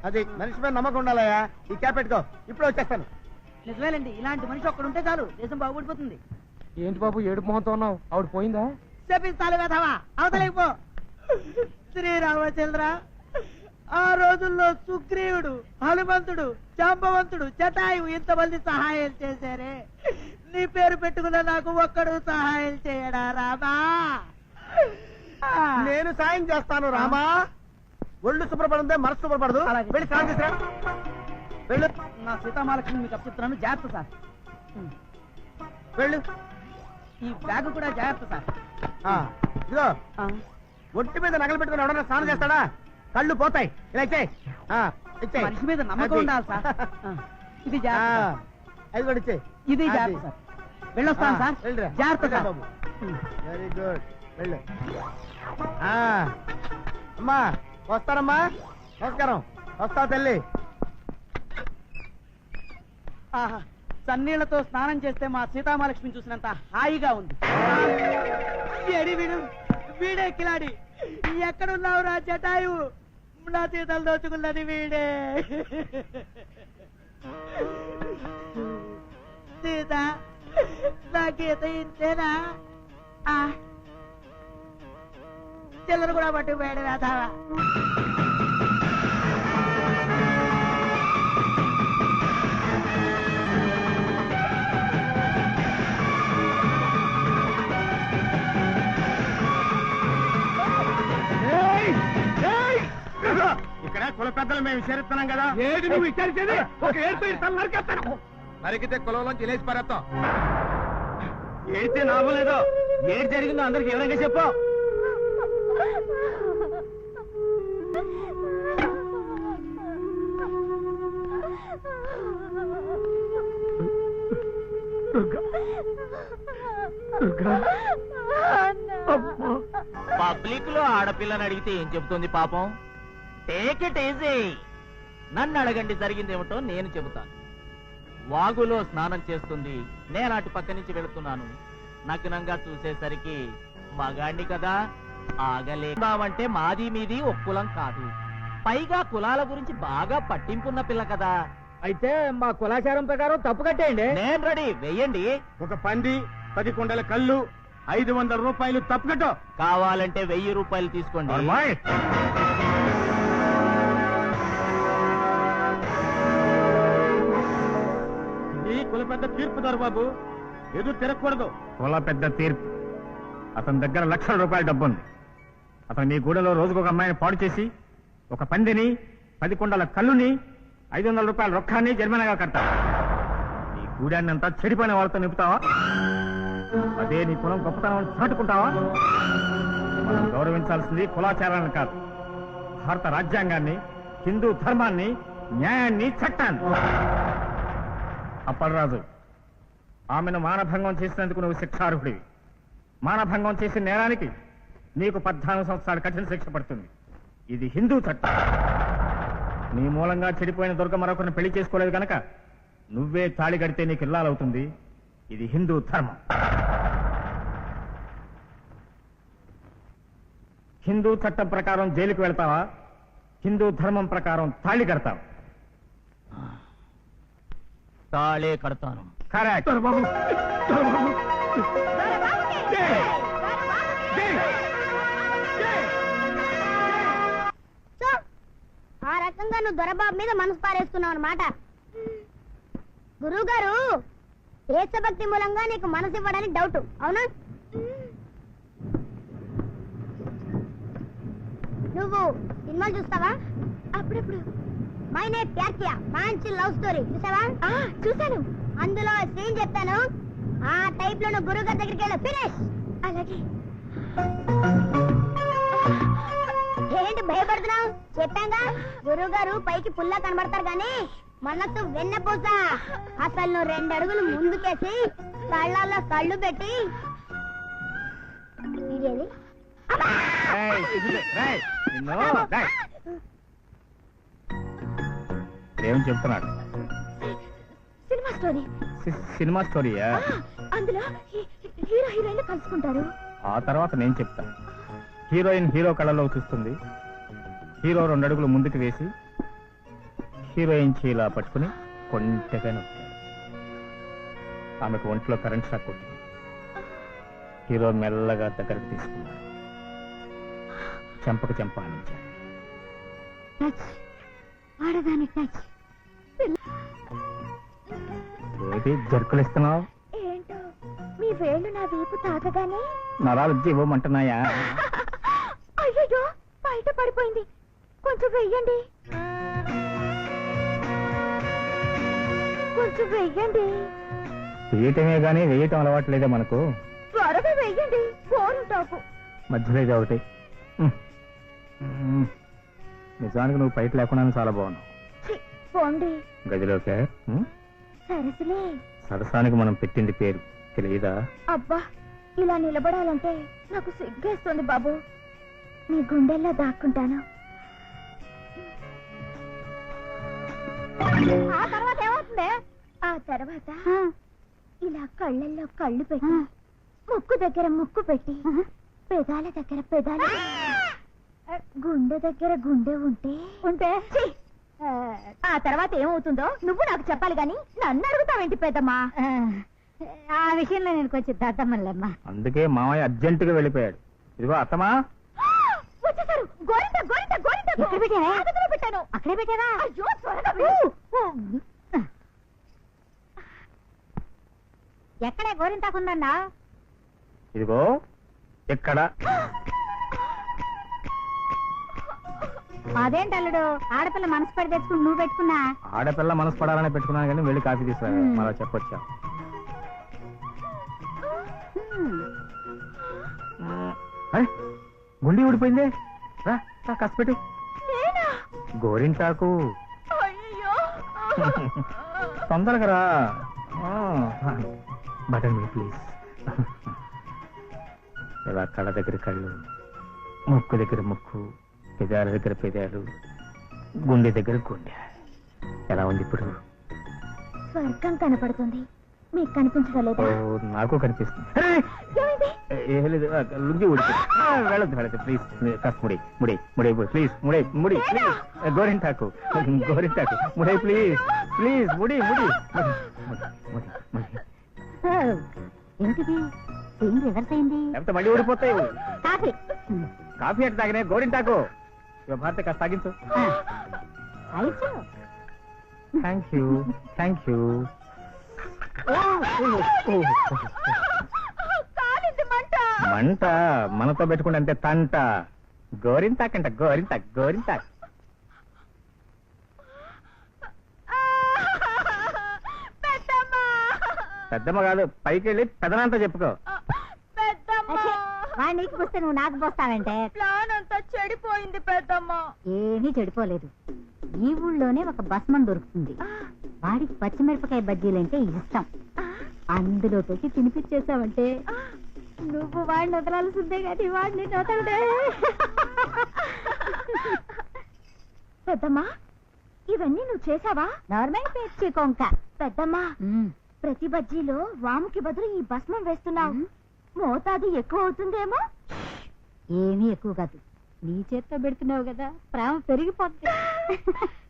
అది మనిషి మీద నమ్మకం ఉండాలయ్యా. ఈ క్యాప్ పెట్టుకో, ఇప్పుడే వచ్చేస్తాను. నిజమేలండి, ఇలాంటి మనిషి ఒక్కడు ఉంటే చాలు, దేశం బాగుపడిపోతుంది. ఏంటి బాబు ఏడుపు మొహంతో ఉన్నావు? ఆవిడ పోయిందా? చెప్పిస్తాను కదవా, అవతలేకపో. శ్రీరామచంద్ర, ఆ రోజుల్లో సుగ్రీవుడు, హనుమంతుడు, జాంబవంతుడు, జటాయువు ఇంతమంది సహాయం చేశారే. నీ పేరు పెట్టుకున్న నాకు ఒక్కడు సహాయం చేయడా రామా? నేను సాయం చేస్తాను రామా. ఒళ్ళు శుభ్రపడుందే మనసు శుభ్రపడదు. అలాగే. వెళ్ళి స్నానం చేసిరా. వెళ్ళు నా సీతామహాలక్ష్మి మీకు అప్పచెప్తున్నాను, జాగ్రత్త సార్. వెళ్ళు. ఈ బ్యాగ్ కూడా జాగ్రత్త సార్. ఇదిగో ఒంటి మీద నగలు పెట్టుకుని ఎవడన్నా స్నానం చేస్తాడా? కళ్ళు పోతాయి. ఇలా ఇచ్చేయ్. ఇచ్చేయ్. మనిషి మీద నమ్మకం అది. ఉండాలి సార్. ఇది జాగ్రత్త సార్. అది కూడా ఇచ్చేయ్. ఇది అది. జాగ్రత్త సార్. వెళ్ళొస్తాను సార్. వెళ్ళిరా. జాగ్రత్త సార్. బాబు. Very good. వెళ్ళు. అమ్మా వస్తానమ్మా. నమస్కారం. వస్తా తల్లి. ఆహా, చన్నీళ్లతో స్నానం చేస్తే మా సీతామహాలక్ష్మిని చూసినంత హాయిగా ఉంది. ఏడి వీడు, వీడే కిలాడి. ఎక్కడున్నావురా జటాయు? నా సీతలు దోచుకున్నది వీడే. సీత, నా గీత ఇంతేనా? చిల్లర కూడా పట్టుకుపోయాడు రాధావా. ఇక్కడ కుల పెద్దలు మేము విచారిస్తున్నాం కదా. ఏది నువ్వు విచారించేది? ఒక ఏడుతో ఇస్తాను నరికేస్తాను. నరికితే కులంలోంచి లేచి పారేస్తాం. ఏడితే నామం లేదో. ఏది జరిగిందో అందరికి వివరంగా చెప్పు. పబ్లిక్ లో ఆడపిల్లని అడిగితే ఏం చెబుతుంది పాపం? Take it easy. నన్ను అడగండి, జరిగిందేమిటో నేను చెబుతాను. వాగులో స్నానం చేస్తుంది, నేను అటు పక్క నుంచి వెళుతున్నాను. నగ్నంగా చూసేసరికి మగాణ్ణి కదా, ఆగలేదామంటే మాది మీది ఒక్కులం కాదు. పైగా కులాల గురించి బాగా పట్టింపున్న పిల్ల కదా. అయితే మా కులాచారం ప్రకారం తప్పు కట్టేయండి. నేను రెడీ, వెయ్యండి. ఒక పంది 10 కుండల కళ్ళు 500 రూపాయలు తప్పుకట్టు. కావాలంటే 1000 రూపాయలు తీసుకోండి. ఇది కుల పెద్ద తీర్పుదారు బాబు, ఎదురు తిరగకూడదు. కుల పెద్ద తీర్పు. అతని దగ్గర లక్షల రూపాయల డబ్బుంది. అతను మీ గూడలో రోజుకు ఒక అమ్మాయిని పాడు చేసి ఒక పందిని 10 కుండల కళ్ళుని 500 రూపాయల రొక్కాన్ని జరిమానాగా కడతాడు. నీ గూడాన్ని అంతా చెడిపోయిన వాళ్ళతో నింపుతావా? అదే నీ కులం గొప్పతనం చాటుకుంటావా? మనం గౌరవించాల్సింది కులాచారాన్ని కాదు, భారత రాజ్యాంగాన్ని, హిందూ ధర్మాన్ని, న్యాయాన్ని, చట్టాన్ని. అప్పలరాజు, ఆమెను మానభంగం చేసినందుకు నువ్వు శిక్షార్హుడివి. మానభంగం చేసిన నేరానికి నీకు 14 సంవత్సరాల కఠిన శిక్ష పడుతుంది. ఇది హిందూ చట్టం. నీ మూలంగా చెడిపోయిన దుర్గ మరొకరిని పెళ్లి చేసుకోలేదు కనుక నువ్వే తాళి కడితే నీకు ఇల్లాలవుతుంది. ఇది హిందూ ధర్మం. హిందూ చట్టం ప్రకారం జైలుకు వెళ్తావా? హిందూ ధర్మం ప్రకారం తాళి కడతావా? తాళే కడతాను. కరెక్ట్. ఆ రకంగా నువ్వు దొరబాబు మీద మనసు పారేస్తున్నావు అన్నమాట. గురువు గారు దేశభక్తి మూలంగా నీకు మనసు ఇవ్వడానికి డౌట్, అవునా? నువ్వు సినిమాలు చూస్తావా? అప్పుడప్పుడు. మైనే ప్యార్ కియా మంచి లవ్ స్టోరీ చూసావా? చూశాను. అందులో సీన్ చెప్తాను, ఆ టైప్ లో నువ్వు గురువు గారి దగ్గరికి వెళ్ళు. ఫినిష్. అలాగే. ఏంటి భయపడుతున్నావు? చెప్పాగా గురువు గారు పైకి పుల్లా కనబడతారు గాని మనసు వెన్నపూస. అసలు నువ్వు 2 అడుగులు ముందుకేసి కళ్ళల్లో కళ్ళు పెట్టి ఇదేది? అబ్బా! ఏం చెప్తున్నాడు? Cinema story. సినిమా స్టోరీయా? అందులో హీరో హీరోయిన్ కలుసుకుంటారు. ఆ తర్వాత నేను చెప్తాను. హీరోయిన్ హీరో కళ్ళలో చూస్తుంది. హీరో 2 అడుగులు ముందుకు వేసి హీరోయిన్ చీలా పట్టుకుని కొంటెగా నొక్కాడు. ఆమెకు ఒంట్లో కరెంట్ షాక్ కొట్టింది. హీరో మెల్లగా దగ్గరకు తీసుకున్నాడు. చెంపకు చెంప ఆనించాడు. ఆడదాని టచ్. ఏది జరుకులు ఇస్తున్నావు? ఏంటి మీ వేళ్ళు నా వీపు తాకగానే నరాలు ఇవ్వమంటున్నాయా? అయ్యో బయట పడిపోయింది, కొంచెం వెయ్యండి, కొంచెం వెయ్యండి. తీయటమే గానీ వేయటం అలవాట్లేదే మనకు. త్వరగా వెయ్యండి, గోరింటాకు. మధ్యలో ఇది ఒకటి. నిజానికి నువ్వు పైకి లేకుండా చాలా బాగున్నావు. పోండి గదిలోకే. సరసలే. సరసానికి మనం పెట్టింది పేరు తెలియదా? అబ్బా, ఇలా నిలబడాలంటే నాకు సిగ్గేస్తుంది బాబు. నీ గుండెల్లో దాక్కుంటాను. ఆ తర్వాత ఏమవుతుంది? ఆ తర్వాత ఇలా కళ్ళల్లో కళ్ళు పెట్టి, ముక్కు దగ్గర ముక్కు పెట్టి, పెదాల దగ్గర పెదాలు, గుండె దగ్గర గుండె ఉంటే ఆ తర్వాత ఏమవుతుందో నువ్వు నాకు చెప్పాలి గాని నన్ను అడుగుతావేంటి పెద్దమ్మా? ఆ విషయంలో నేను కొంచెం దద్దమ్మలేమ్మా. అందుకే మామయ్య అర్జెంటుగా వెళ్ళిపోయాడు. ఇదిగో అత్తమా వచ్చేసారు. గోరింట గోరింట గోరింట ఎక్కడ పెట్టావా? అక్కడ పెట్టాను. అక్కడే పెట్టావా? అయ్యో త్వరగా ఎక్కడే గోరింటాకుందన్నా? ఇదిగో ఎక్కడ? అదేంటి అల్లుడు, ఆడపిల్ల మనసు పడి తెచ్చుకుని నువ్వు పెట్టుకున్నా? ఆడపిల్ల మనసు పడాలని పెట్టుకున్నాను కానీ వెళ్ళి కాఫీ తీసుకురా. మళ్ళా చెప్పొచ్చా? గుండి ఊడిపోయింది. రా కసిపెట్టు. గోరింటాకు తొందరగా రా. Button me please. ఇలా కళ్ళ దగ్గర కళ్ళు, ముక్కు దగ్గర ముక్కు, పెదాల దగ్గర పెదాలు, గుండె దగ్గర గుండె. ఎలా ఉంది ఇప్పుడు? స్వర్గం కనపడుతుంది. మీకు కనిపించడం లేదా? నాకు కనిపిస్తుంది. లుంగి ఊడిపోయింది. వెళ్ళదు ప్లీజ్. కాస్త ముడి ముడి ముడి ప్లీజ్. ముడి ముడి ప్లీజ్. గోరింటాకు గోరింటాకు ముడి ప్లీజ్ ప్లీజ్. ముడి ముడి ఏంటిది? ఏం రివర్స్ అయింది? ఎంత మళ్ళీ ఊడిపోతాయి. కాఫీ కాఫీ అంటే తాగినే గోరింటాకు. భారత కాస్త తాగించు. Thank you thank you. మంట మనతో పెట్టుకుంటే అంతే తంట. గోరింతాకంట గోరింతాక్ గోరింతాక్. పెద్దమ్మ కాదు, పైకి వెళ్ళి పెదనంతా చెప్పుకో. నీకు పోస్తే నువ్వు నాకు పోస్తావంటే? ప్లాన్ అంతా చెడిపోయింది పెద్దమ్మ. ఏమీ చెడిపోలేదు. ఈ ఊళ్ళోనే ఒక బస్మం దొరుకుతుంది. వాడికి పచ్చిమిరపకాయ బజ్జీలంటే ఇష్టం. అందులో పెట్టి తినిపించేసావంటే నువ్వు వాడిని వదలాల్సిందే కానీ వాడిని వదలడే. పెద్దమ్మా, ఇవన్నీ నువ్వు చేసావా? నార్మల్ పేర్చి కొంక. పెద్దమ్మా, ప్రతి బజ్జీలో వాముకి బదులు ఈ భస్మం వేస్తున్నావు. మోతాదు ఎక్కువ అవుతుందేమో? ఏమీ ఎక్కువ కాదు. నీ చేత్తో పెడుతున్నావు కదా, ప్రేమ పెరిగిపోతుంది.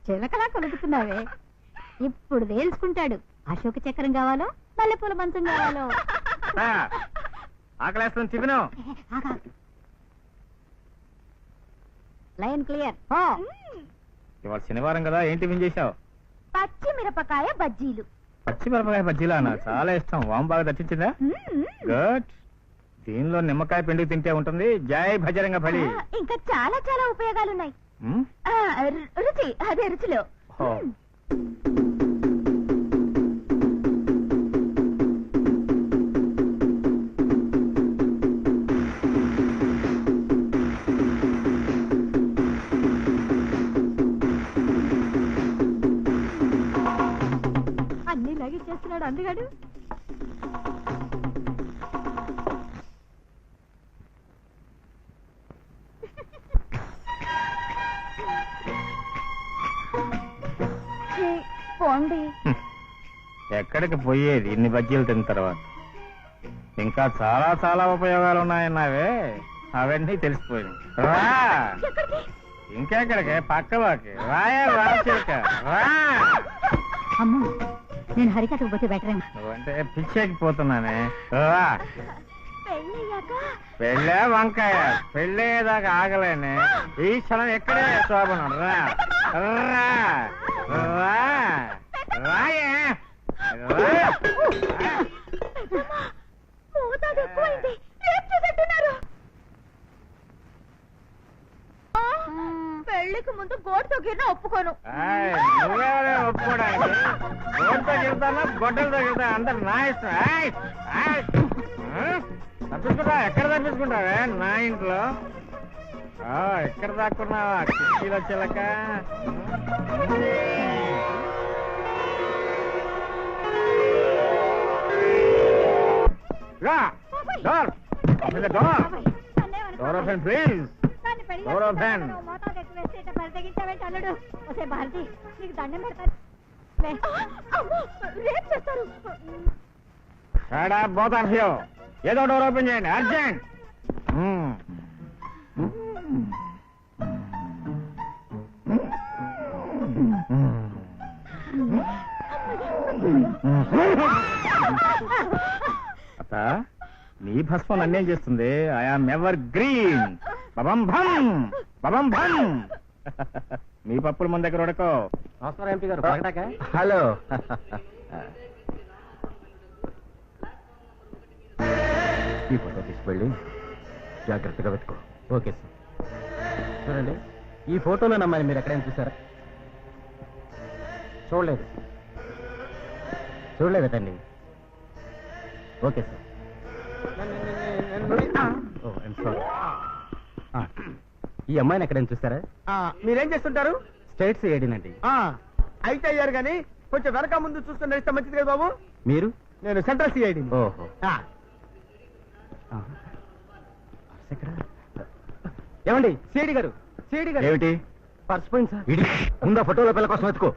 చిలకలా కొలుకుతున్నావే. ఇప్పుడు వేల్చుకుంటాడు. అశోక చక్రం కావాలో మల్లెపూల మంచం కావాలో. ఆకలేస్తుంది టిఫిను. Line clear. ఇవాళ శనివారం కదా, ఏం టిఫిన్ చేశావు? పచ్చిమిరపకాయ బజ్జీలు. పచ్చిమిరపకాయ బజ్జీలా? నాకు చాలా ఇష్టం. వాము బాగా దట్టించిందా? గుడ్. దీనిలో నిమ్మకాయ పిండి తింటే ఉంటుంది. జై భజరంగ బలి. ఇంకా చాలా చాలా ఉపయోగాలున్నాయి. రుచి అదే రుచిలో. అన్ని లగిచ్చేస్తున్నాడు అందుగాడు. పోండి. ఎక్కడికి పోయేది ఇన్ని బజ్జీలు తిన్న తర్వాత? ఇంకా చాలా చాలా ఉపయోగాలు ఉన్నాయన్నావే, అవన్నీ తెలిసిపోయింది. రా ఇంకెక్కడికి, పక్కలోకి రాయా. రా. అమ్మో, నేను హరికథకు పోతే బెటర్ ఏమో. నువ్వంటే పిచ్చెక్కిపోతున్నానే. రా. పెళ్ళే వంకాయ, పెళ్ళేదాకా ఆగలేనే. ఈ క్షణం ఎక్కడే శోభనం. రా రా రా రాయే. ఎక్కువైంది. రేప్ చేసేట్టున్నారు. పెళ్లికి ముందు గోటుతో గిరిన ఒప్పుకోను. ఒప్పుకోవడానికి గోడతో చెబుతానా గొడ్డలతో చెబుతా అందరు నా ఇష్టం. తప్పించుకుంటా ఎక్కడ తప్పించుకుంటావే నా ఇంట్లో ఎక్కడ దాక్కున్నావా కిటికీలో చిలక door door open please door open. Bharathi నీకు దండం పెడతారు. రేప్ చేస్తారు. బోతాను ఏదో డోర్ ఓపెన్ చేయండి అర్జెంట్. అత్త నీ భస్మం నన్నేం చేస్తుంది? I am ever green. బబం భం బబం భం. మీ పప్పులు మన దగ్గర ఉడకో. నమస్కారం ఎంపీ గారు. హలో. ఈ ఫోటో తీసుకెళ్ళి జాగ్రత్తగా పెట్టుకో. Okay sir. చూడండి, ఈ ఫోటోలో నమ్మని మీరు ఎక్కడైనా చూసారా? చూడలేదటండి. Okay sir. Oh I'm sorry. ఈ అమ్మాయిని ఎక్కడైనా చూసారా? మీరేం చేస్తుంటారు? స్టేట్ సిఐడినండి. అయితే అయ్యారు కానీ కొంచెం వెనక ముందు చూసుకుని నడిస్తే మంచిది కదా బాబు. మీరు? నేను సెంట్రల్ సిఐడి. ఓహో. ఏమండి సిఐడి గారు? సిఐడి గారు ఏమిటి? పర్స్ పోయింది సార్. ఇది ముందా ఫోటోలో పిల్ల కోసం వెతుకో.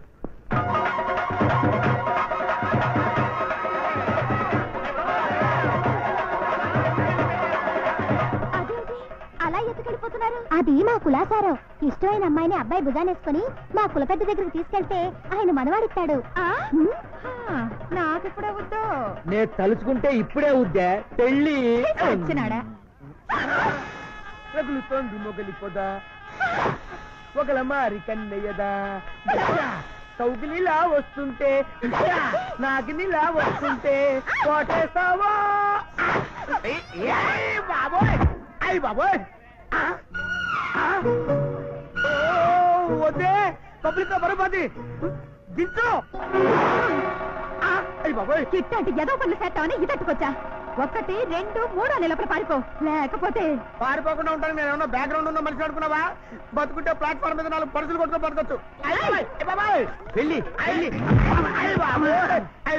అలా ఎత్తుకెళ్ళిపోతున్నారు. అది మా కులాసారం. ఇష్టమైన అమ్మాయిని అబ్బాయి భుజానేసుకుని మా కులపెద్ద దగ్గరికి తీసుకెళ్తే ఆయన మనవాడిస్తాడు. నాకిప్పుడే వద్దు. నేను తలుచుకుంటే ఇప్పుడే ఉద్దే పెళ్ళి వచ్చినాడా? రగులుతోంది మొగలిపోదా ఒకల మారి కన్నయ్యదా కౌగిలిలా వస్తుంటే నాగినిలా వస్తుంటే కోటేస్తావా బాబోయ్. అయ్యి బాబోయ్ వద్దే పబ్లిక్ బరబాది దించు. అయ్యి బాబోయ్ కిట్టంటే ఏదో పనులు చేస్తామని ఇదట్టుకొచ్చా. 1, 2, 3 నెలపల పారిపో. లేకపోతే పారిపోకుండా ఉంటాను. నేను ఏమన్నా బ్యాక్గ్రౌండ్ ఉన్న మనిషి అనుకున్నావా? బతుకుంటే ప్లాట్ఫామ్ మీద 4 పరుసులు కొట్టుకో బతకొచ్చు. వెళ్ళి అయ్యి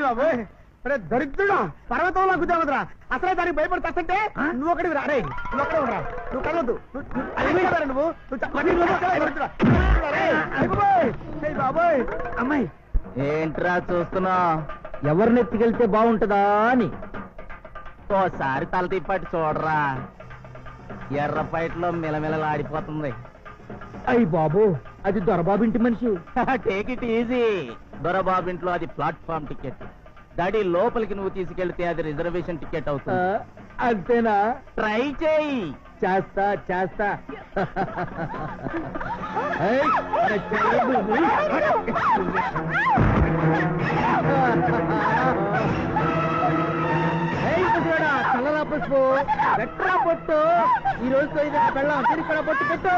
బాబోయ్ అరే దరిద్రుడా పర్వతంలో గుద్దామద్రా. అసలే దానికి భయపడి తస్తుంటే నువ్వు ఒకటి రా. నువ్వు ఒక్కడే ఉండరా. నువ్వు కలవద్దు. బాబోయ్ అమ్మాయి ఏంట్రా చూస్తున్నా? ఎవరిని ఎత్తుకెళ్తే బాగుంటుందా అని ఓసారి తల తిప్పటి చూడరా. ఎర్రపైట్లో మిలమిలలాడిపోతుంది. అయ్యి బాబు అది దొరబాబు ఇంటి మనిషి. Take it easy. దొరబాబింట్లో అది ప్లాట్ఫామ్ టికెట్. దడి లోపలికి నువ్వు తీసుకెళ్తే అది రిజర్వేషన్ టికెట్ అవుతుంది. అంతేనా? ట్రై చేయి. చేస్తా. చల్లలా పసుపు ఎట్రా పొట్టు. ఈ రోజుతో ఇది పెళ్ళం తిరిగి పొట్టు పెట్టు.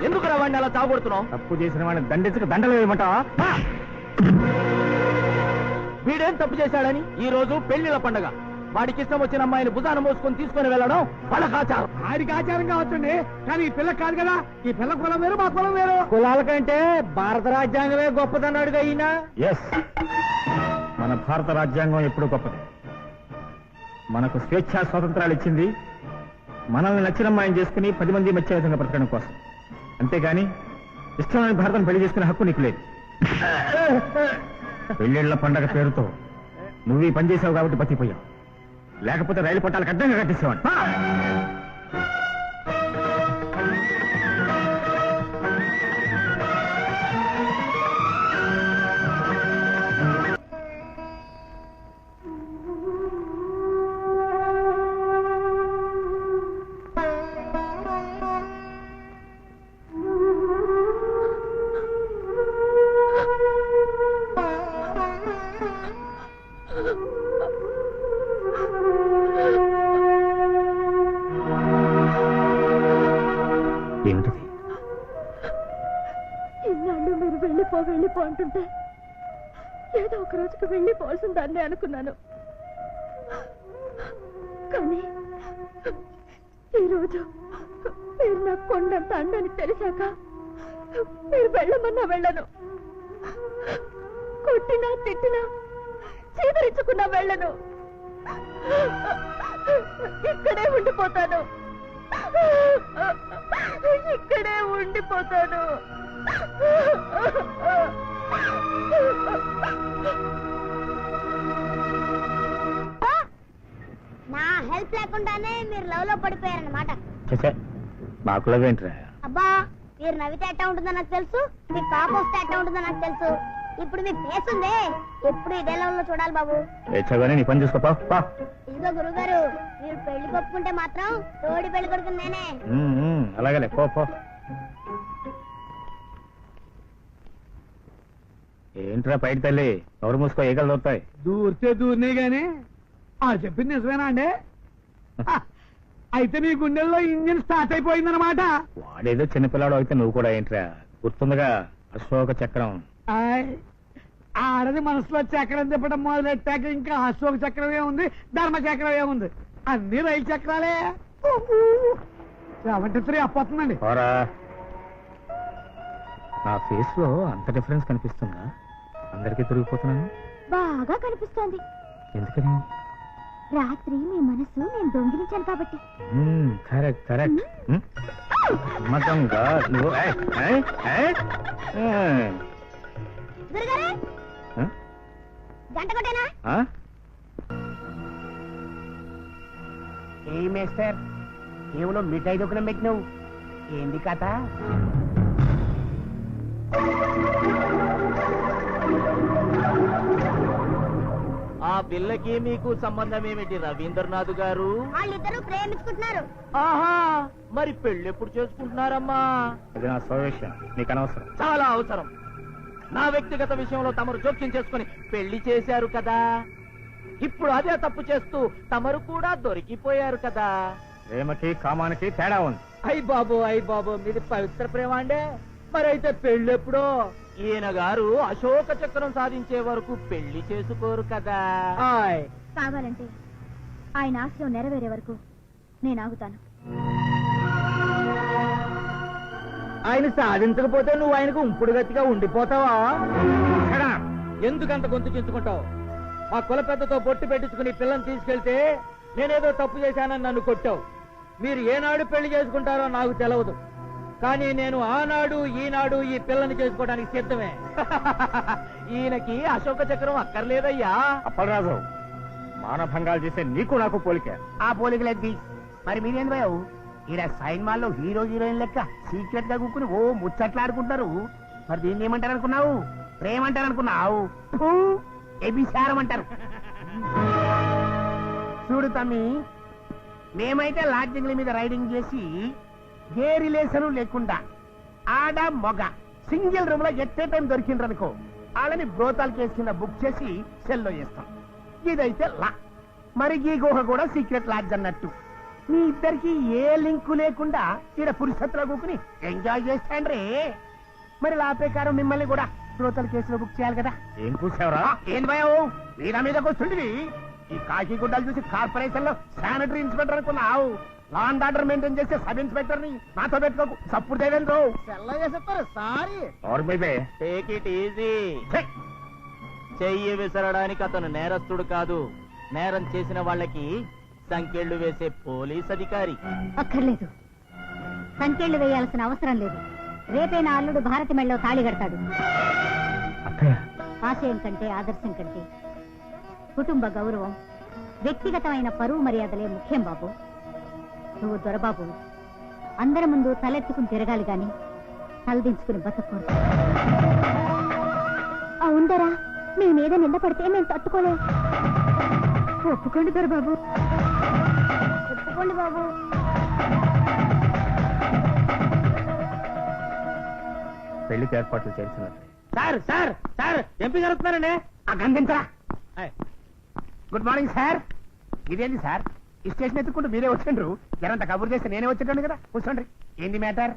ఎందుకు వాడిని అలా తాగొడుతున్నావు? తప్పు చేసిన వాడిని దండించక దండలు వేయమంటావా? వీడేం తప్పు చేశాడని? ఈ రోజు పెళ్లిళ్ళ పండగ. వాడికి ఇష్టం వచ్చిన అమ్మాయిని భుజాన మోసుకొని తీసుకొని వెళ్ళడం వాళ్ళకి ఆచారం. ఆడికి ఆచారం కావచ్చండి, కానీ ఈ పిల్ల కాదు కదా. ఈ పిల్ల కులం వేరు, మా కులం వేరు. కులాల కంటే భారత రాజ్యాంగమే గొప్పదన్నాడుగా ఈయన. ఎస్, మన భారత రాజ్యాంగం ఎప్పుడు గొప్పది. మనకు స్వేచ్ఛా స్వాతంత్రాలు ఇచ్చింది మనల్ని నచ్చిన అమ్మాయిని చేసుకుని 10 మంది మధ్య విధంగా బ్రతకడం కోసం. అంతేగాని ఇష్టమైన భారతం పెళ్లి చేసుకునే హక్కు నీకు లేదు. పెళ్ళిళ్ల పండగ పేరుతో నువ్వు ఈ పని చేసావు కాబట్టి బతికిపోయావు, లేకపోతే రైలు పట్టాలకు అడ్డంగా కట్టించేవాడు. ఏమిటది? ఇన్నాళ్ళు మీరు వెళ్ళిపో అంటుంటే ఏదో ఒక రోజుకి వెళ్ళిపోవాల్సిన దాన్ని అనుకున్నాను. కానీ ఈరోజు మీరు నాకు కొండంత అండని తెలిసాక మీరు వెళ్ళమన్నా వెళ్ళను. కొట్టినా తిట్టినా చీదరించుకున్నా వెళ్ళను. ఇక్కడే ఉండిపోతాను, ఇక్కడే ఉండిపోతాను. నా హెల్ప్ లేకుండానే మీరు లవ్ లో పడిపోయారన్నమాట. నాకు లవేంట్రా? అబ్బా, మీరు నవ్వితే ఎట్టా ఉంటుందో నాకు తెలుసు, మీ కాపు వస్తే ఎట్టా ఉంటుందో నాకు తెలుసు. ఇప్పుడు మీ ఫేస్ ఉంది, ఎప్పుడు ఇదే లవ్ లో చూడాలి బాబు. ఏచగానే నీ పని చూసుకోపా. ఇదిగో గురుగారు, మీరు పెళ్లి కొప్పుకుంటే మాత్రం తోడి పెళ్లి కొడుకు నేనే. అలాగలే పో. ఏంట్రా పైకి తల్లి, ఎవరు మూసుకో, ఏగలు దొరుకుతాయి. దూరితే దూరినే గాని ఆ చెప్పింది నిజమేనా అండి? అయితే మీ గుండెల్లో ఇంజిన్ స్టార్ట్ అయిపోయిందనమాట. వాడేదో చిన్నపిల్లాడు అయితే నువ్వు కూడా ఏంట్రా, గుర్తుందిగా అశోక చక్రం. ఆడది మనసులో చక్రం తిప్పడం మొదలెట్టాక ఇంకా అశోక చక్రమే ఉంది, ధర్మ చక్రమే ఉంది, అన్ని రైలు చక్రాలే. 73 అప్పొస్తుందండి. పోరా, నా ఫేస్ లో అంత డిఫరెన్స్ కనిపిస్తుందా? అందరికీ తిరిగిపోతున్నాను. బాగా కనిపిస్తోంది. ఎందుకని? రాత్రి మీ మనసు నేను దొంగిలించాను కాబట్టి. కరెక్ట్. నమ్మకంగా నువ్వు గురుగారు, గంట కొట్టేనా? ఏ మేస్టర్, కేవలం మిఠాయి దుకాణం పెట్టినావు, ఏంది కథ? ఆ పిల్లకి మీకు సంబంధం ఏమిటి రవీంద్రనాథ్ గారు? వాళ్ళిద్దరూ ప్రేమించుకుంటున్నారు. ఆహా, మరి పెళ్లి ఎప్పుడు చేసుకుంటున్నారమ్మా? అది నా స్వవిషయం, నీకు అనవసరం. చాలా అవసరం. నా వ్యక్తిగత విషయంలో తమరు జోక్యం చేసుకుని పెళ్లి చేశారు కదా, ఇప్పుడు అదే తప్పు చేస్తూ తమరు కూడా దొరికిపోయారు కదా. ప్రేమకి కామానికి తేడా ఉంది. అయ్యి బాబు మీది పవిత్ర ప్రేమ అండే. మరైతే పెళ్ళి ఎప్పుడో? ఈయన గారు అశోక చక్రం సాధించే వరకు పెళ్లి చేసుకోరు కదా. కావాలంటే ఆయన ఆశయం నెరవేరే వరకు నేను ఆగుతాను. ఆయన సాధించకపోతే నువ్వు ఆయనకు ఉంపుడు గతిగా ఉండిపోతావా? ఎందుకంత గొంతు చించుకుంటావు? మా కుల పెద్దతో బొట్టు పెట్టించుకుని పిల్లని తీసుకెళ్తే నేనేదో తప్పు చేశానని నన్ను కొట్టావు. మీరు ఏనాడు పెళ్లి చేసుకుంటారో నాకు తెలవదు, కానీ నేను ఆనాడు ఈనాడు ఈ పిల్లని చేసుకోవడానికి సిద్ధమే. ఈయనకి అశోక చక్రం అక్కర్లేదయ్యా. అప్పలరాజు, మానభంగాలు చేసే నీకు నాకు పోలిక. ఆ పోలికలేద్ది. మరి మీరేం పోయావు? ఇలా సైన్ మాల్లో హీరో హీరోయిన్ లెక్క సీక్రెట్ గా కూకుని ఓ ముచ్చట్లాడుకుంటారు. మరి దీన్ని ఏమంటారు అనుకున్నావు? ప్రేమ అంటారు అనుకున్నావు? ఎబిసారం అంటారు. చూడు తమ్మి, మేమైతే లాడ్జింగ్ల మీద రైడింగ్ చేసి ఏ రిలేషన్ లేకుండా ఆడ మొగ సింగిల్ రూమ్ లో ఎట్టే టైం దొరికిండ్రనుకో వాళ్ళని బ్రోతాల్ కేసు కింద బుక్ చేసి సెల్లో చేస్తాం. ఇదైతే లా. మరి ఈ గుహ కూడా సీక్రెట్ లాడ్జ్ అన్నట్టు. మీ ఇద్దరికి ఏ లింకు లేకుండా ఈడ పురుషత్తులో కూకుని ఎంజాయ్ చేస్తాండ్రే. మరి లా ప్రకారం మిమ్మల్ని కూడా బ్రోతల్ కేసులో బుక్ చేయాలి కదా. ఏం కూర్చావరా? ఏం భయం, మీద మీదకి వస్తుండీ. ఈ కాకి గుడ్డలు చూసి కార్పొరేషన్ లో శానిటరీ ఇన్స్పెక్టర్ అనుకున్నావు. లా అండ్ ఆర్డర్ మెయింటైన్ చేసే సబ్ ఇన్స్పెక్టర్ ని నాతో పెట్టుకోకు. సప్పుడు చేయలేదు. Sorry take it easy. చెయ్యి విసరడానికి అతను నేరస్తుడు కాదు, నేరం చేసిన వాళ్ళకి సంకెళ్లు వేసే పోలీస్ అధికారి. అక్కర్లేదు, సంకెళ్లు వేయాల్సిన అవసరం లేదు. రేపే నా అల్లుడు భారతి మెళ్ళలో తాళి కడతాడు. ఆశయం కంటే ఆదర్శం కంటే కుటుంబ గౌరవం, వ్యక్తిగతమైన పరువు మర్యాదలే ముఖ్యం బాబు. నువ్వు దొరబాబు, అందరి ముందు తలెత్తుకుని తిరగాలి గాని తలదించుకుని బతకూడదు. అవుందరా, మీ మీద నింద పడితే మేము తట్టుకోలేం. ఒప్పుకోండి దొరబాబు, ఒప్పుకోండి బాబు. పెళ్లికి ఏర్పాట్లు చేస్తున్నారు. సార్ సార్ సార్ ఎంపీ గారు వస్తున్నారండి. ఆ గంధించరా. Good morning sir. ఇదేంటి సార్, ఈ స్టేషన్ ఎత్తుకుంటూ మీరే వచ్చిండ్రు. జనంత కబుర్ చేస్తే నేనే వచ్చేటండి కదా. కూర్చోండి. ఏంది మ్యాటర్?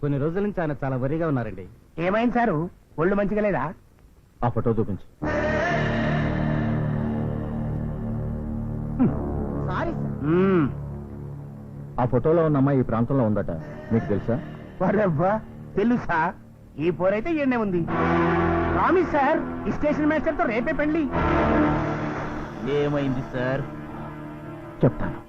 కొన్ని రోజుల నుంచి ఆయన చాలా వరిగా ఉన్నారండి. ఏమైంది సారు, ఒళ్ళు మంచిగా లేదా? ఆ ఫోటో చూపించు. సారీ ఆ ఫోటోలో ఉన్న అమ్మాయి ఈ ప్రాంతంలో ఉందట, మీకు తెలుసా? వరవ్వా, తెలుసా? ఈ పోరైతే ఈయనే ఉంది. ప్రామిస్ సార్, ఈ స్టేషన్ మాస్టర్ తో రేపే పెళ్లి. ఏమైంది సార్? చెప్తాను.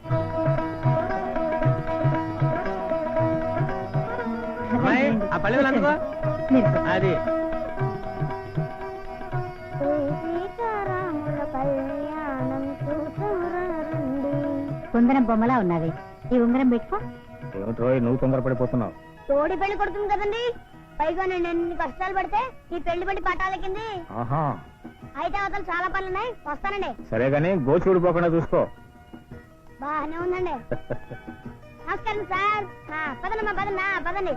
ఆ పల్లెలు అందుకో. అది కుందరం బొమ్మలా ఉన్నావి. ఈ ఉంగరం పెట్టుకో. ఏమిటో నువ్వు తొందరపడిపోతున్నావు. తోడి పెళ్లి కొడుతుంది కదండి, పైగా నేను ఎన్ని కష్టాలు పడితే ఈ పెళ్లి పెళ్లి పట్టాలకింది. ఆహా, అయితే అవతల చాలా పనులున్నాయి, వస్తానండి. సరే గానీ గోచూడిపోకుండా చూసుకో. బాగానే ఉందండి. నమస్కారం సార్. పదనమ్మా, పదన్నా, పదండి.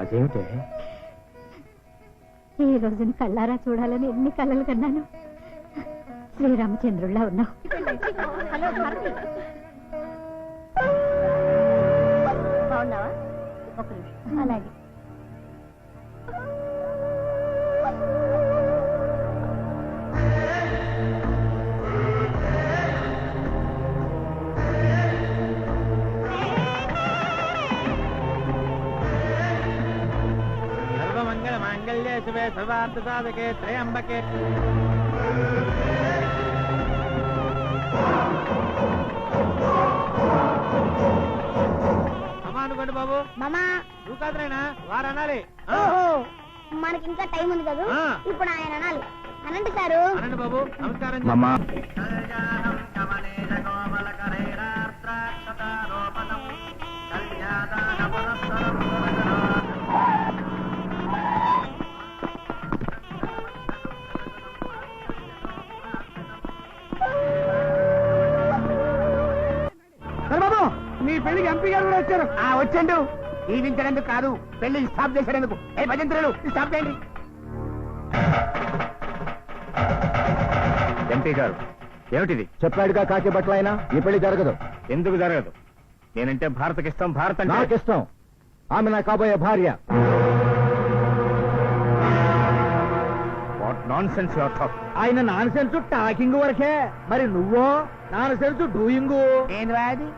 అదేమిటే? ఈ రోజుని కళ్ళారా చూడాలని ఎన్ని కళ్ళలు కన్నాను. శ్రీరామచంద్రుల్లా ఉన్నావు. హలో భారతి, బాగున్నావా? ఒక నిమిషం. అలాగే. సర్వమంగళ మాంగళ్యే శివే సర్వార్థ సాధకే త్రయంబకే. అమ్మానుకోండి బాబు. మామా, నువ్వు కాదునైనా వారు అనాలి. మనకి ఇంకా టైం ఉంది కదా, ఆ. ఇప్పుడు ఆయన అనాలి. అనండి సారు. అనండి బాబు. నమస్కారం. అమ్మా, బాబు, మీ పెళ్లికి ఎంపీ గారు కూడా వచ్చారు. వచ్చండు. దీవించడానికి కాదు, పెళ్లి స్టాప్ చేసేందుకు. ఏ భజంత్రులు స్టాప్ చేయండి. ఎంపీ గారు, ఏమిటిది? చెప్పాడుగా కాకి బట్టలైనా ఈ పెళ్లి జరగదు. ఎందుకు జరగదు? నేనంటే భారతకి ఇష్టం. భారత్ అంటే నాకిష్టం. ఆమె నా కాబోయే భార్య. What non sense your talk. ఆయన నాన్ సెన్స్ టాకింగ్ వరకే, మరి నువ్వో నాన్ సెన్స్ డూయింగ్. ఏంది అది?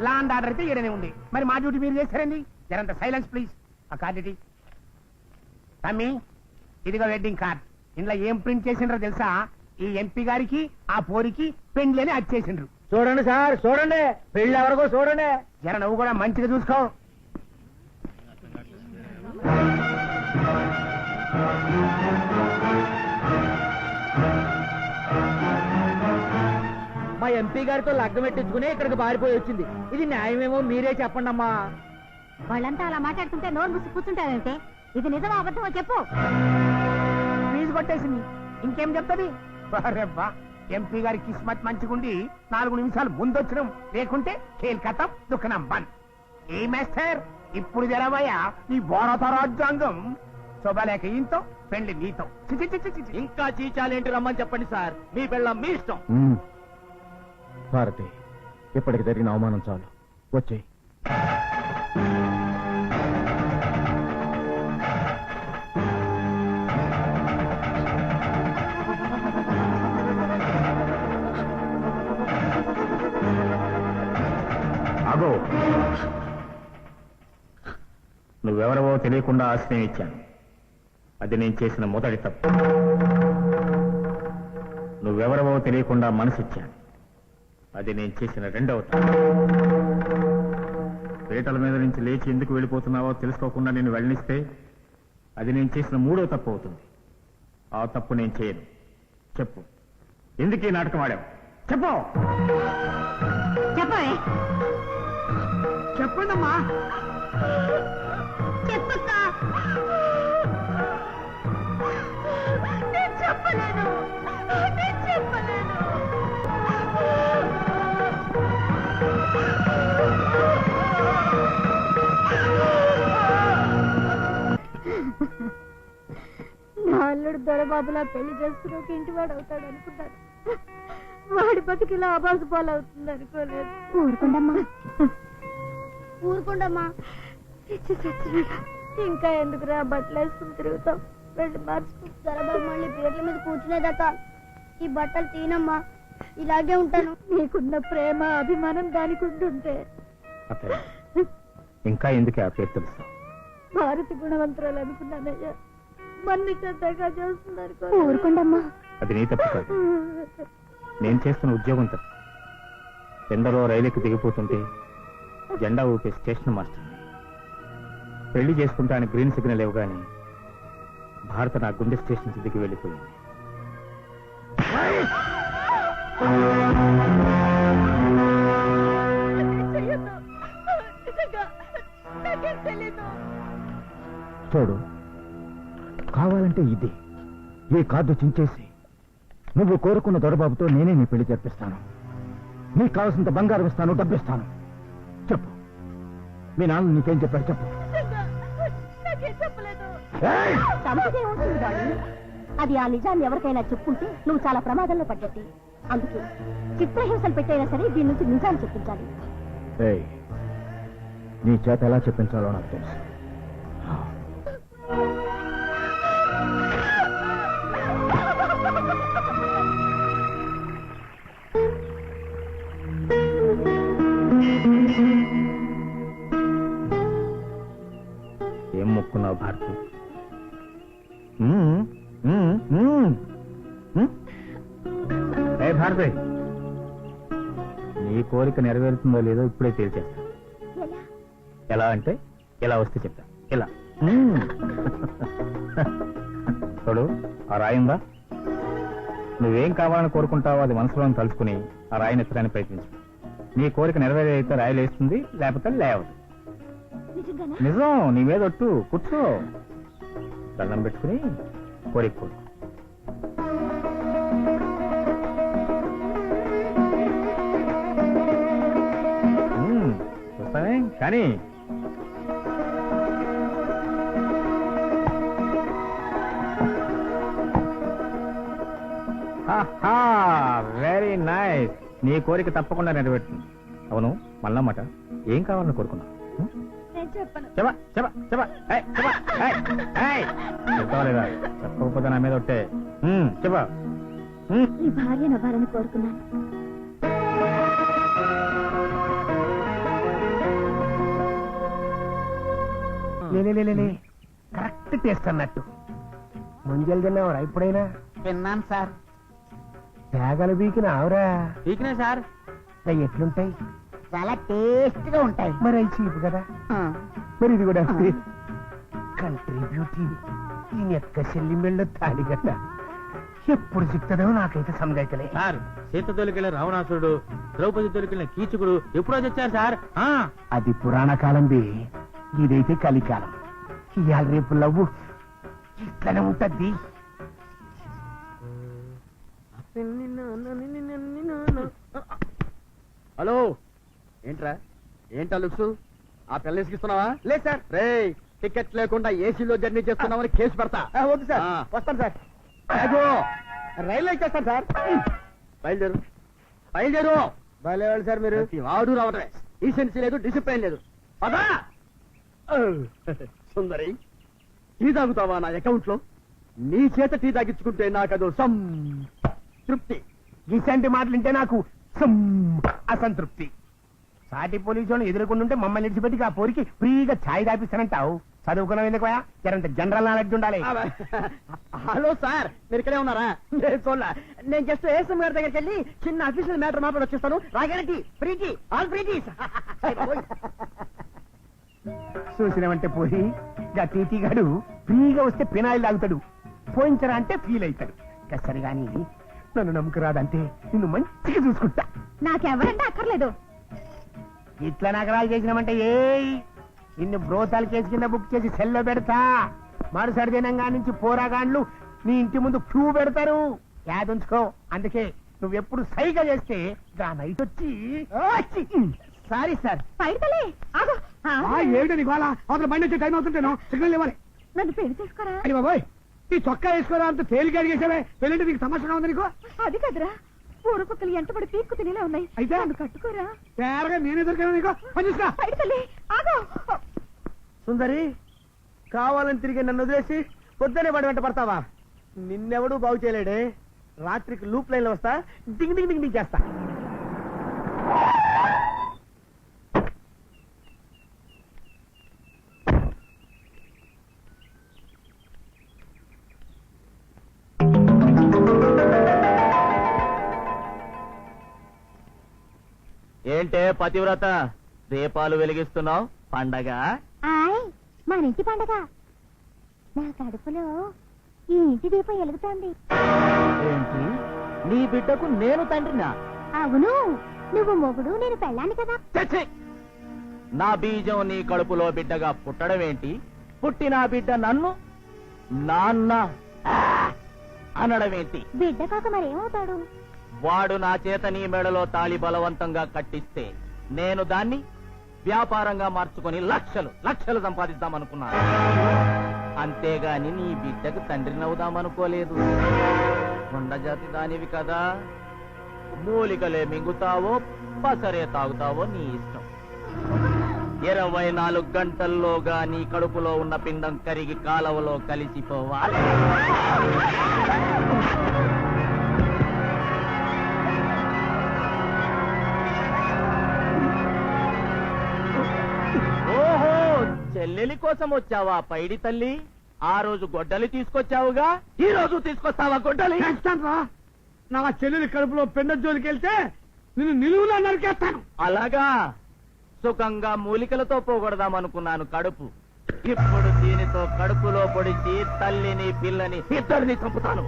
లా అండ్ ఆర్డర్ అయితే ఈడనే ఉంది. మరి మా డ్యూటీ మీరు చేస్తారండి. జరంత సైలెన్స్ ప్లీజ్. ఆ కార్డ్ ఇటీ. తమ్మి, ఇదిగో వెడ్డింగ్ కార్డ్. ఇందులో ఏం ప్రింట్ చేసిండ్రో తెలుసా? ఈ ఎంపీ గారికి ఆ పోరికి పెండ్లని అచ్చేసిండ్రు. చూడండి సార్, చూడండి, పెళ్లి ఎవరికో చూడండి. జర నువ్వు కూడా మంచిగా చూసుకో. మా ఎంపీ గారితో లగ్గం పెట్టించుకుని ఇక్కడికి పారిపోయి వచ్చింది. ఇది న్యాయమేమో మీరే చెప్పండి అమ్మా. వాళ్ళంతా అలా మాట్లాడుతుంటే నోరు మూసి కూర్చుంటారంటే ఇది నిజమా అబద్ధమో చెప్పు. ఫీజు కొట్టేసింది, ఇంకేం చెప్తుంది? ఎంపీ గారి కిస్మత్ మంచిగుండి 4 నిమిషాలు ముందొచ్చినాం, లేకుంటే ఖేల్ కథం దుఃఖనం బంద్. ఏ మేస్టర్ ఇప్పుడు జరవయ్యా నీ భారత రాజ్యాంగం. శోభలేక ఇంతో పెళ్లి నీతో. చి చి చి చి చి. ఇంకా చీచాలేంటి రమ్మని చెప్పండి సార్, మీ పెళ్ళం మీ ఇష్టం. భారతి, ఇప్పటికి జరిగిన అవమానం చాలు, వచ్చేయి. ఆగో, నువ్వెవరవో తెలియకుండా ఆశ్రయం ఇచ్చాను. అది నేను చేసిన మొదటి తప్పు. నువ్వెవరవో తెలియకుండా మనసిచ్చాను. అది నేను చేసిన రెండవ తప్పు. పీటల మీద నుంచి లేచి ఎందుకు వెళ్ళిపోతున్నావో తెలుసుకోకుండా నేను వెళ్ళనిస్తే అది నేను చేసిన 3వ తప్పు అవుతుంది. ఆ తప్పు నేను చేయను. చెప్పు, ఎందుకు ఈ నాటకం ఆడావు? చెప్పు. చెప్పవే. చెప్పండమ్మా. చెప్పక్కా. నేను చెప్పలేను, నేను చెప్పలేను. నా అల్లుడు దొరబాబులా పెళ్లి చేసుకుని ఒక ఇంటివాడు అవుతాడు అనుకున్నాను. వాడి బతికిలా ఆబాసు పాలవుతుంది అనుకోలేదు. ఊరుకుండమ్మా, ఊరుకుండమ్మా. ఇంకా ఎందుకురా బట్టలు వేసుకుని తిరుగుతాం? వెళ్ళి మార్చుకుని దొరబాబు మళ్ళీ పేర్ల మీద కూర్చునేదాకా ఈ బట్టలు తీనమ్మా, ఇలాగే ఉంటాను. నీకున్న ప్రేమ అభిమానం దానికి ఉంటుంటే ఇంకా ఎందుకు ఆ పేరు తెలుసు? భారతి గుణవంతురాలు అనుకున్నానయ్యా, మన్ని చెద్దగా చేస్తున్నారు. ఊరుకుండమ్మా. అది నీ తప్పు కాదు, నేను చేస్తున్న ఉద్యోగం తప్పు. ఎందరో రైలుకి దిగిపోతుంటే జెండా ఊపే స్టేషన్ మాస్టర్. పెళ్లి చేసుకుంటానికి గ్రీన్ సిగ్నల్ ఇవ్వగానే భారత నా గుండె స్టేషన్ దిగి వెళ్ళిపోయింది. చూడు, కావాలంటే ఇది ఈ కార్డు చించేసి నువ్వు కోరుకున్న దొరబాబుతో నేనే నీ పెళ్లి జరిపిస్తాను. నీకు కావాల్సినంత బంగారం ఇస్తాను, డబ్బిస్తాను. చెప్పు, మీ నాన్న నీకేం చెప్పాడు? చెప్పు. అది ఆ నిజాన్ని ఎవరికైనా చెప్పుంటే నువ్వు చాలా ప్రమాదంలో పడ్డట్టు. అందుకే చిత్రహింసలు పెట్టైనా సరే దీని నుంచి నిజాన్ని చెప్పించాలి. నీ చేత ఎలా చెప్పించాలో నాకు తెలుసు. ఏం మొక్కున్నావు భారతి? భారతి, నీ కోరిక నెరవేరుతుందో లేదో ఇప్పుడే తేల్చేస్తా. ఎలా అంటే ఎలా వస్తే చెప్తా. ఎలా చూడు, ఆ రాయిందా? నువ్వేం కావాలని కోరుకుంటావో అది మనసులో తలుచుకుని ఆ రాయిని ఎత్తడానికి ప్రయత్నించు. నీ కోరిక నెరవేరైతే రాయి లేస్తుంది, లేకపోతే లేవదు. నిజం, నీ మీద ఒట్టు. కూర్చో, దండం పెట్టుకుని కోరిక కోరు. చూస్తానే కానీ వెరీ నైస్. నీ కోరిక తప్పకుండా నెరవేరుతుంది. అవును, మళ్ళమాట ఏం కావాలని కోరుకున్నా? చెప్పలేదా? చెప్పకపోతే నా మీద ఒట్టే. చెప్ప. నీ భార్యను అవ్వాలని కోరుకున్నాను. కరెక్ట్ టేస్ట్ అన్నట్టు. ముంజలు తిన్నావురా ఎప్పుడైనా? విన్నాను సార్. తేగలు బీకిన ఆవురా? వీక్నే సార్. ఎట్లుంటాయి? చాలా టేస్ట్ గా ఉంటాయి. మరి అవి చీపు కదా. మరి ఇది కూడా కంట్రీ బ్యూటీ. ఈ నెక్క చెల్లి మెళ్ళ తాడి గట్ట ఎప్పుడు చిక్తుందో నాకైతే సమజైతలే. సార్, సీత తొలికెళ్ళ రావణాసురుడు, ద్రౌపది తొలికెళ్ళిన కీచుకుడు ఎప్పుడో తెచ్చారు సార్. అది పురాణ కాలం బి, ఇదైతే కలికాలం. ఇవాళ రేపు లవ్వు ఇట్లనే ఉంటది. హలో, ఏంట్రా? ఏంటా లుక్స్? ఆ పిల్ల ఇసుకిస్తున్నావా? లేదు సార్. రే, టికెట్ లేకుండా ఏసీలో జర్నీ చేస్తున్నామని కేసు పెడతా. వద్దు సార్, వస్తాను సార్. అదో, రైల్లో ఇచ్చేస్తాను సార్. బయలుదేరు బయలుదేరు. భలేవాళ్ళు సార్ మీరు. వాడు రావటమే. డీసెన్సీ లేదు, డిసిప్లైన్ లేదు. పదా. సుందరి, టీ తాగుతావా నా అకౌంట్ లో? నీ చేత టీ తాగించుకుంటే నాకదో తృప్తి. ఇసంటి మాటలుంటే నాకు అసంతృప్తి. సాటి పోలీసు ఎదుర్కొంటుంటే మమ్మల్ని విడిచిపెట్టి ఆ పోరికి ఫ్రీగా ఛాయ్ తాపిస్తానంటావు. చదువుకున్నావు ఎందుకు? జరంత జనరల్ నాలెడ్జ్ ఉండాలి. హలో సార్, మీరు ఇక్కడే ఉన్నారా? నేను జస్ట్ ఏఎస్ఎం గారి దగ్గరికి వెళ్ళి చిన్న అఫీషియల్ మ్యాటర్ మాట్లాడి వచ్చేస్తాను. రాగానే ఫ్రీకి, ఆల్ ఫ్రీకి. చూసినామంటే పోయి గా టీటీ గాడు ఫ్రీగా వస్తే పినాయిల్ తాగుతాడు, పోయించరా అంటే ఫీల్ అవుతాడు. సరే గాని నన్ను నమ్మకు రాదంటే నిన్ను మంచిగా చూసుకుంటా. నాకెవరంటే అక్కర్లేదు. ఇట్లా నగరాలు చేసినామంటే నిన్ను బ్రోతాల కేసు కింద బుక్ చేసి సెల్లో పెడతా. మరుసటి దినంగా నుంచి పోరాగాండ్లు నీ ఇంటి ముందు క్యూ పెడతారు. యాదుంచుకో. అందుకే నువ్వెప్పుడు సైగా చేస్తే గా నైట్ వచ్చి సారీ సార్. పైతలే ఆగు. ఏమిటో నీ గోళ? అవతల బండి వచ్చే టైం అవుతుంటేనో సిగ్నల్ ఇవ్వాలి. నన్ను పెళ్లి చేసుకోరా. అని బాబోయ్, ఈ చొక్కా వేసుకోరా అంత తేలిక అడిగేసావే. పెళ్ళంటే నీకు సమస్యగా ఉంది నీకు? అది కదరా, పూరపక్కలు ఎంటబడి పీక్కు తినేలా ఉన్నాయి. అయితే నన్ను కట్టుకోరా. తేరగా నేనే దొరికాను నీకు. పని చూసుకో. పైతలే ఆగు. సుందరి, కావాలని తిరిగి నన్ను వదిలేసి పొద్దునే పడి వెంట పడతావా? నిన్నెవడూ బాగు చేయలేడే. రాత్రికి లూప్ లైన్ లో వస్తా, దింగ్ దింగ్ దింగ్ దింగ్ చేస్తా. ఏంటే పతివ్రత, దీపాలు వెలిగిస్తున్నావు? పండగ? ఆయ్, మన ఇంటి పండగ. నా కడుపులో ఈ ఇంటి దీపం వెలుగుతోంది. ఏంటి, నీ బిడ్డకు నేను తండ్రినా? అవును, నువ్వు మొగుడు, నేను పెళ్ళాను కదా. ఛీ! నా బీజం నీ కడుపులో బిడ్డగా పుట్టడం ఏంటి? పుట్టిన బిడ్డ నన్ను నాన్న అనడం ఏంటి? బిడ్డ కాక మరేమవుతాడు? వాడు నా చేత నీ మెడలో తాళి బలవంతంగా కట్టిస్తే నేను దాన్ని వ్యాపారంగా మార్చుకొని లక్షలు లక్షలు సంపాదిద్దామనుకున్నాను. అంతేగాని నీ బిడ్డకు తండ్రినవుదామనుకోలేదు. కొండజాతి దానివి కదా, మూలికలే మింగుతావో పసరే తాగుతావో నీ ఇష్టం. 24 గంటల్లోగా నీ కడుపులో ఉన్న పిండం కరిగి కాలవలో కలిసిపోవాలి. ఓహో, చెల్లెలి కోసం వచ్చావా పైడి తల్లి? ఆ రోజు గొడ్డలి తీసుకొచ్చావుగా, ఈ రోజు తీసుకొస్తావా గొడ్డలి? నా చెల్లెలి కడుపులో పెండ జోలికి వెళ్తే నిన్ను నిలువునా నరికేస్తాను. అలాగా, సుఖంగా మూలికలతో పోగొడదామనుకున్నాను కడుపు. ఇప్పుడు దీనితో కడుపులో పొడిచి తల్లిని పిల్లని ఇద్దరిని చంపుతాను.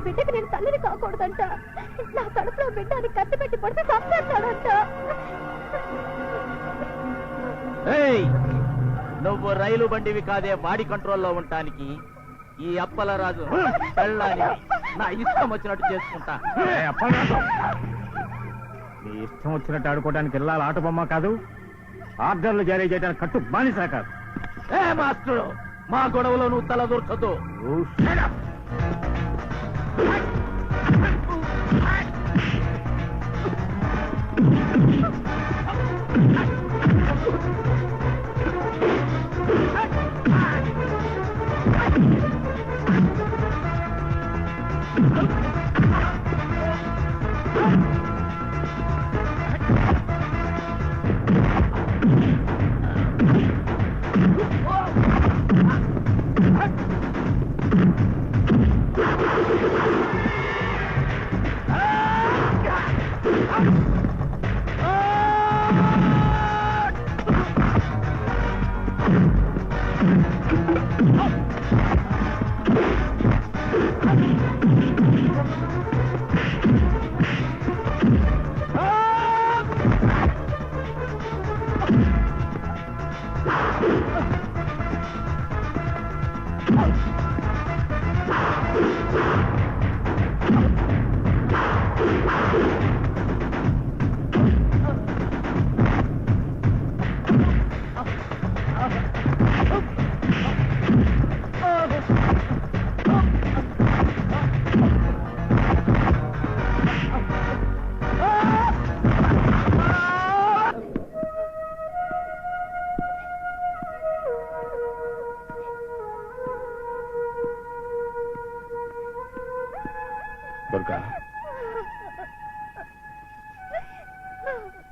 బిడ్డకి నేను తల్లిని కాకూడదంట. నా కడుపులో బిడ్డని కత్తి పెట్టి పడితే చంపేస్తాడంట. ఏయ్, నువ్వు రైలు బండివి కాదే బాడీ కంట్రోల్లో ఉండటానికి. ఈ అప్పలరాజు పెళ్ళాన్ని నా ఇష్టం వచ్చినట్టు చేసుకుంటా. నీ ఇష్టం వచ్చినట్టు ఆడుకోవడానికి ఇల్లాల ఆట బొమ్మ కాదు, ఆర్డర్లు జారీ చేయడానికి కట్టు బానిసా కాదు. ఏ మాస్టరు, మా గొడవలో నువ్వు తల దూర్చొద్దు.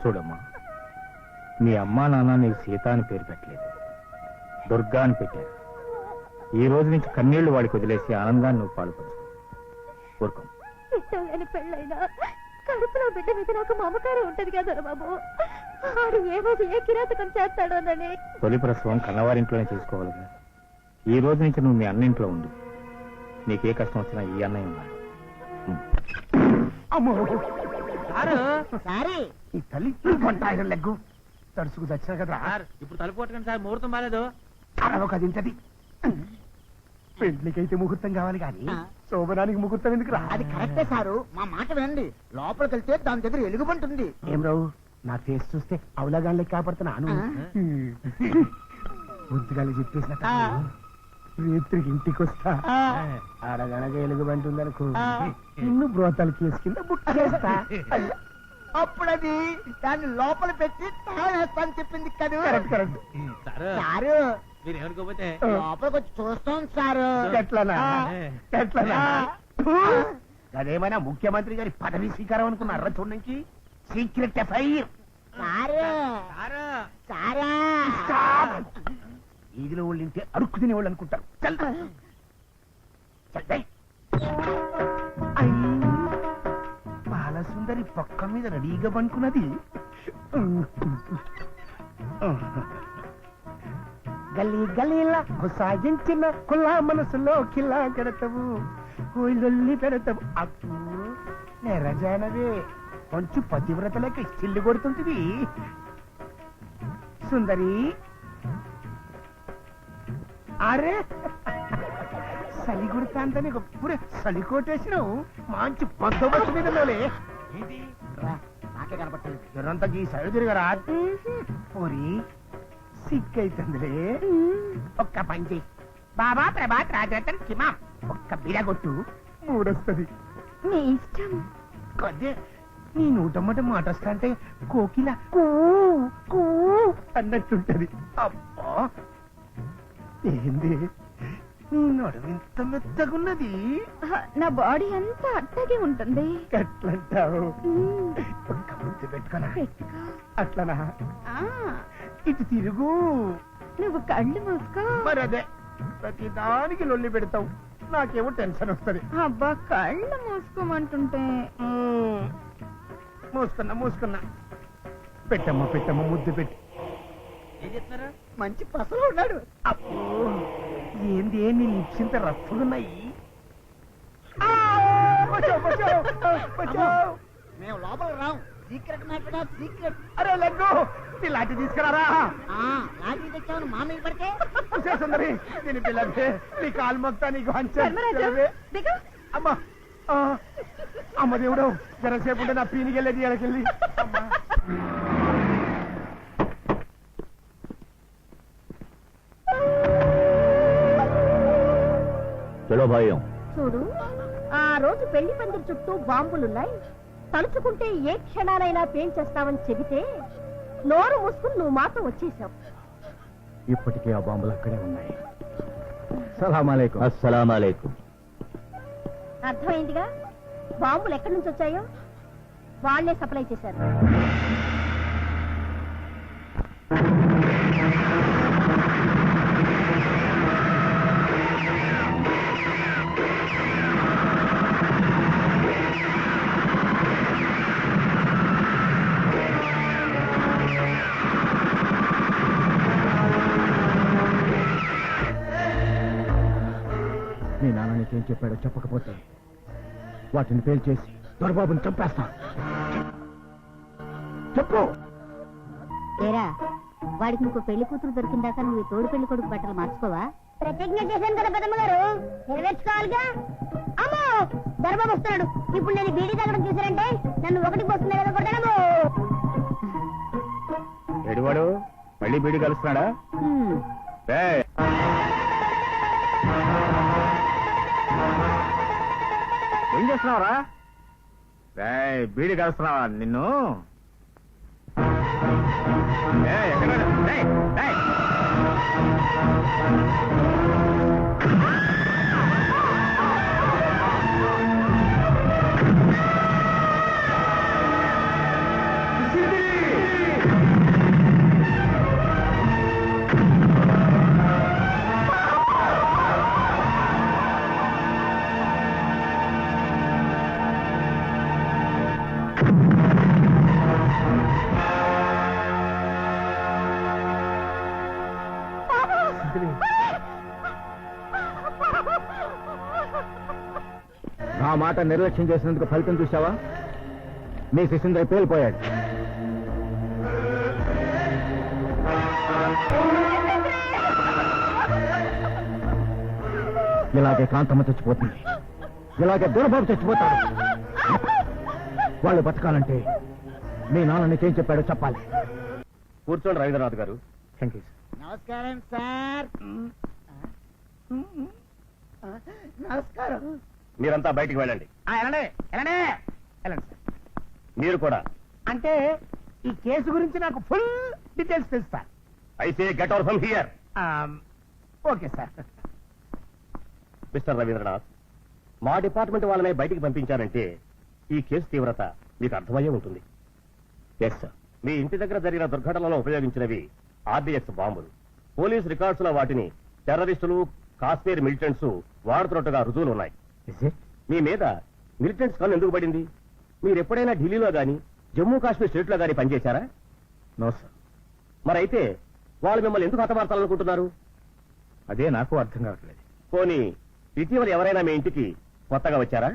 చూడమ్మా, మీ అమ్మా నాన్న నీకు సీత అని పేరు పెట్టలేదు, దుర్గా అని పెట్టారు. ఈ రోజు నుంచి కన్నీళ్లు వాడికి వదిలేసి ఆనందాన్ని నువ్వు పాల్పంచు. ఊరుకో. ఇష్టం లేని పెళ్ళైనా కడుపులో బిడ్డ మీద నాకు మమకారం ఉంటది కదా బాబు. ఆడు ఏ రోజు ఏ కిరాతకం చేస్తాడోనని. తొలి ప్రసవం కన్నవారింట్లోనే చేసుకోవాలిగా. ఈ రోజు నుంచి నువ్వు మీ అన్న ఇంట్లో ఉండు. నీకే కష్టం వచ్చినా ఈ అన్నయ్య ఉన్నాడు. అమ్మో సారీ ఈ తల్లి పంటాయిన లెగ్గు తడుసుకు తెచ్చా కదా. ఇప్పుడు తలుపు కొట్టకండి సార్, ముహూర్తం బాలేదు. ఒక తింటది. పెళ్లికైతే ముహూర్తం కావాలి కానీ శోభనానికి ముహూర్తం ఎందుకు రా? అది కరెక్టే సారు, మా మాట వినండి. లోపలికి వెళ్తే దాని దగ్గర ఎలుగుబంటుంది. ఏం రావు, నా ఫేస్ చూస్తే అవలాగాళ్ళకి కాపాడుతున్నాను. బుద్ధిగాలి చెప్పేసిన రేత్రికి ఇంటికి వస్తా. ఆడగనగా ఎలుగుబంటుందనుకో, నిన్ను బ్రోతలు కేసు కింద బుక్ చేస్తా. అప్పుడు అది దాన్ని లోపల పెట్టి తాగేస్తాను చెప్పింది కదా. Correct correct. సారు మీరు ఏమనుకోకపోతే లోపలికి వచ్చి చూస్తాం సారు. ఎట్లనా ఎట్లనా? అదేమైనా ముఖ్యమంత్రి గారి పదవి స్వీకారం అనుకున్నారా? చూడండి, సీక్రెట్ ఎఫ్ఐఆర్. సారా ఈదిలో వాళ్ళు ఇంటే అడుక్కు తినేవాళ్ళు అనుకుంటారు. చల్ చల్. బాలసుందరి పక్క మీద రెడీగా పనుకున్నది. గల్లీ గల్లీలా సాగించిన కుల్లా మనసులో కిల్లా గడతవు కోయిలొల్లి పెడతావు. అప్పు నెరజానవే కొంచెం పతివ్రతలకి చిల్లు కొడుతుంటివి. సుందరి అరే చలి కొడుతా నీకు పురే చలి కొట్టేసినావు. మంచి బందోబస్తు మీద నాకే కనపట్టలేదు. జరంతా ఈ సైడు తిరగరా పోరి సిగ్గైతుందిలే. ఒక్క పంచి బాబా ప్రభాత్ రాజరతన్ కిమాం ఒక్క బిడగొట్టు మూడొస్తుంది. నీ ఇష్టం. కొద్దే నీ నూటమ్మట మాట వస్తా అంటే కోకిల కూ కూ అన్నట్టుంటది. అబ్బా ఏంది నీ నడుము ఇంత మెత్తగున్నది. నా బాడీ అంతా అట్టగే ఉంటుంది. ఎట్లంటావు? ఒక్క ముద్దు పెట్టుకోనా? పెట్టుకో. అట్లనా? ఆ, ఇటు తిరుగు. నువ్వు కళ్ళు మూసుకో. మరి అదే ప్రతి దానికి లొల్లి పెడతావు, నాకేమో టెన్షన్ వస్తుంది. అబ్బా కళ్ళు మూసుకోమంటుంటే. మూసుకున్నా మూసుకున్నా. పెట్టమ్మా పెట్టమ్మా ముద్దు పెట్టి. ఏం చెప్తున్నారు? మంచి పసలు ఉన్నాడు. అబ్బో ఏంది నీ లిప్స్ ఇంత రఫ్గున్నాయి. మేము లోపల రాం. Secret matter secret. అరే లెగ్గు నీ లాంటి తీసుకురారా. లాంటి తెచ్చామని మామయ్య పడితే సుందరి నేను పిల్లవే, నీ కాలు మొత్తా నీకు ధర్మరాజు, దిగు. అమ్మా అమ్మ దేవుడు జరసేపు ఉంటే నా పీనికి వెళ్ళేది ఎడకెళ్ళి. అమ్మా చలో భయం. చూడు, ఆ రోజు పెళ్లి పందిరి చుట్టూ బాంబులున్నాయి. తలుచుకుంటే ఏ క్షణాలైనా పేల్చేస్తావని చెబితే నోరు మూసుకుని నువ్వు మాత్రం వచ్చేసావు. ఇప్పటికీ ఆ బాంబులు అక్కడే ఉన్నాయి. సలామలేకుం. అస్సలామలైకుం. అర్థమైందిగా బాంబులు ఎక్కడి నుంచి వచ్చాయో వాళ్లే సప్లై చేశారు. మీ నాన్న నీకేం చెప్పాడో చెప్పకపోతే వాటిని పేల్చేసి దొరబాబుని చంపేస్తా. చెప్పు. ఏరా, వాడికి ఇంకో పెళ్లి కూతురు దొరికిందాక నువ్వు తోడు పెళ్లి కొడుకు బట్టలు మార్చుకోవా? ప్రతిజ్ఞ చేశాను కదా పెద్దమ్మ గారు, నెరవేర్చుకోవాలిగా. అమ్మో దర్బాబు వస్తున్నాడు. ఇప్పుడు నేను బీడీ తాగడం చూసారంటే నన్ను ఒకటి పోతుంది కదా కొడతాడము. ఎడివాడు మళ్ళీ బీడి కలుస్తున్నాడా? ఏం చేస్తున్నావురా? బీడి కలుస్తున్నావా నిన్ను? అంజలి నా మాట నిర్లక్ష్యం చేసినందుకు ఫలితం చూసావా? మీ శిశుంద్ర పేలిపోయాడు. ఇలాగే కాంతమ్మ చచ్చిపోతుంది, ఇలాగే దూరబాబు చచ్చిపోతాడు. వాళ్ళు బతకాలంటే మీ నాన్న నీకేం చెప్పాడో చెప్పాలి. కూర్చోండి రవీంద్రనాథ్ గారు. Thank you. నమస్కారం సార్. నమస్కారం. మీరంతా బయటికి వెళ్ళండి. వెళ్ళండి వెళ్ళండి వెళ్ళండి సార్. మీరు కూడా. అంటే ఈ కేసు గురించి నాకు ఫుల్ డీటెయిల్స్ తెలుసు సార్. అయితే get out from here. Okay sir. Mister Ravindranath, మా డిపార్ట్మెంట్ వాళ్ళనే బయటికి పంపించారంటే ఈ కేసు తీవ్రత మీకు అర్థమయ్యే ఉంటుంది. Yes sir. మీ ఇంటి దగ్గర జరిగిన దుర్ఘటనలో ఉపయోగించినవి ఆర్డీఎక్స్ బాంబులు. పోలీస్ రికార్డ్స్ లో వాటిని టెర్రరిస్టులు, కాశ్మీర్ మిలిటెంట్స్ వాడుతున్నట్టుగా రుజువులు ఉన్నాయి. మీ మీద మిలిటెంట్స్ కన్ను ఎందుకు పడింది? మీరు ఎప్పుడైనా ఢిల్లీలో గాని జమ్మూ కాశ్మీర్ స్టేట్ లో గాని పనిచేశారా? No sir. మరైతే వాళ్ళు మిమ్మల్ని ఎందుకు హతమార్చాలనుకుంటున్నారు? అదే నాకు అర్థం కావట్లేదు. పోనీ ఇటీవల ఎవరైనా మీ ఇంటికి కొత్తగా వచ్చారా?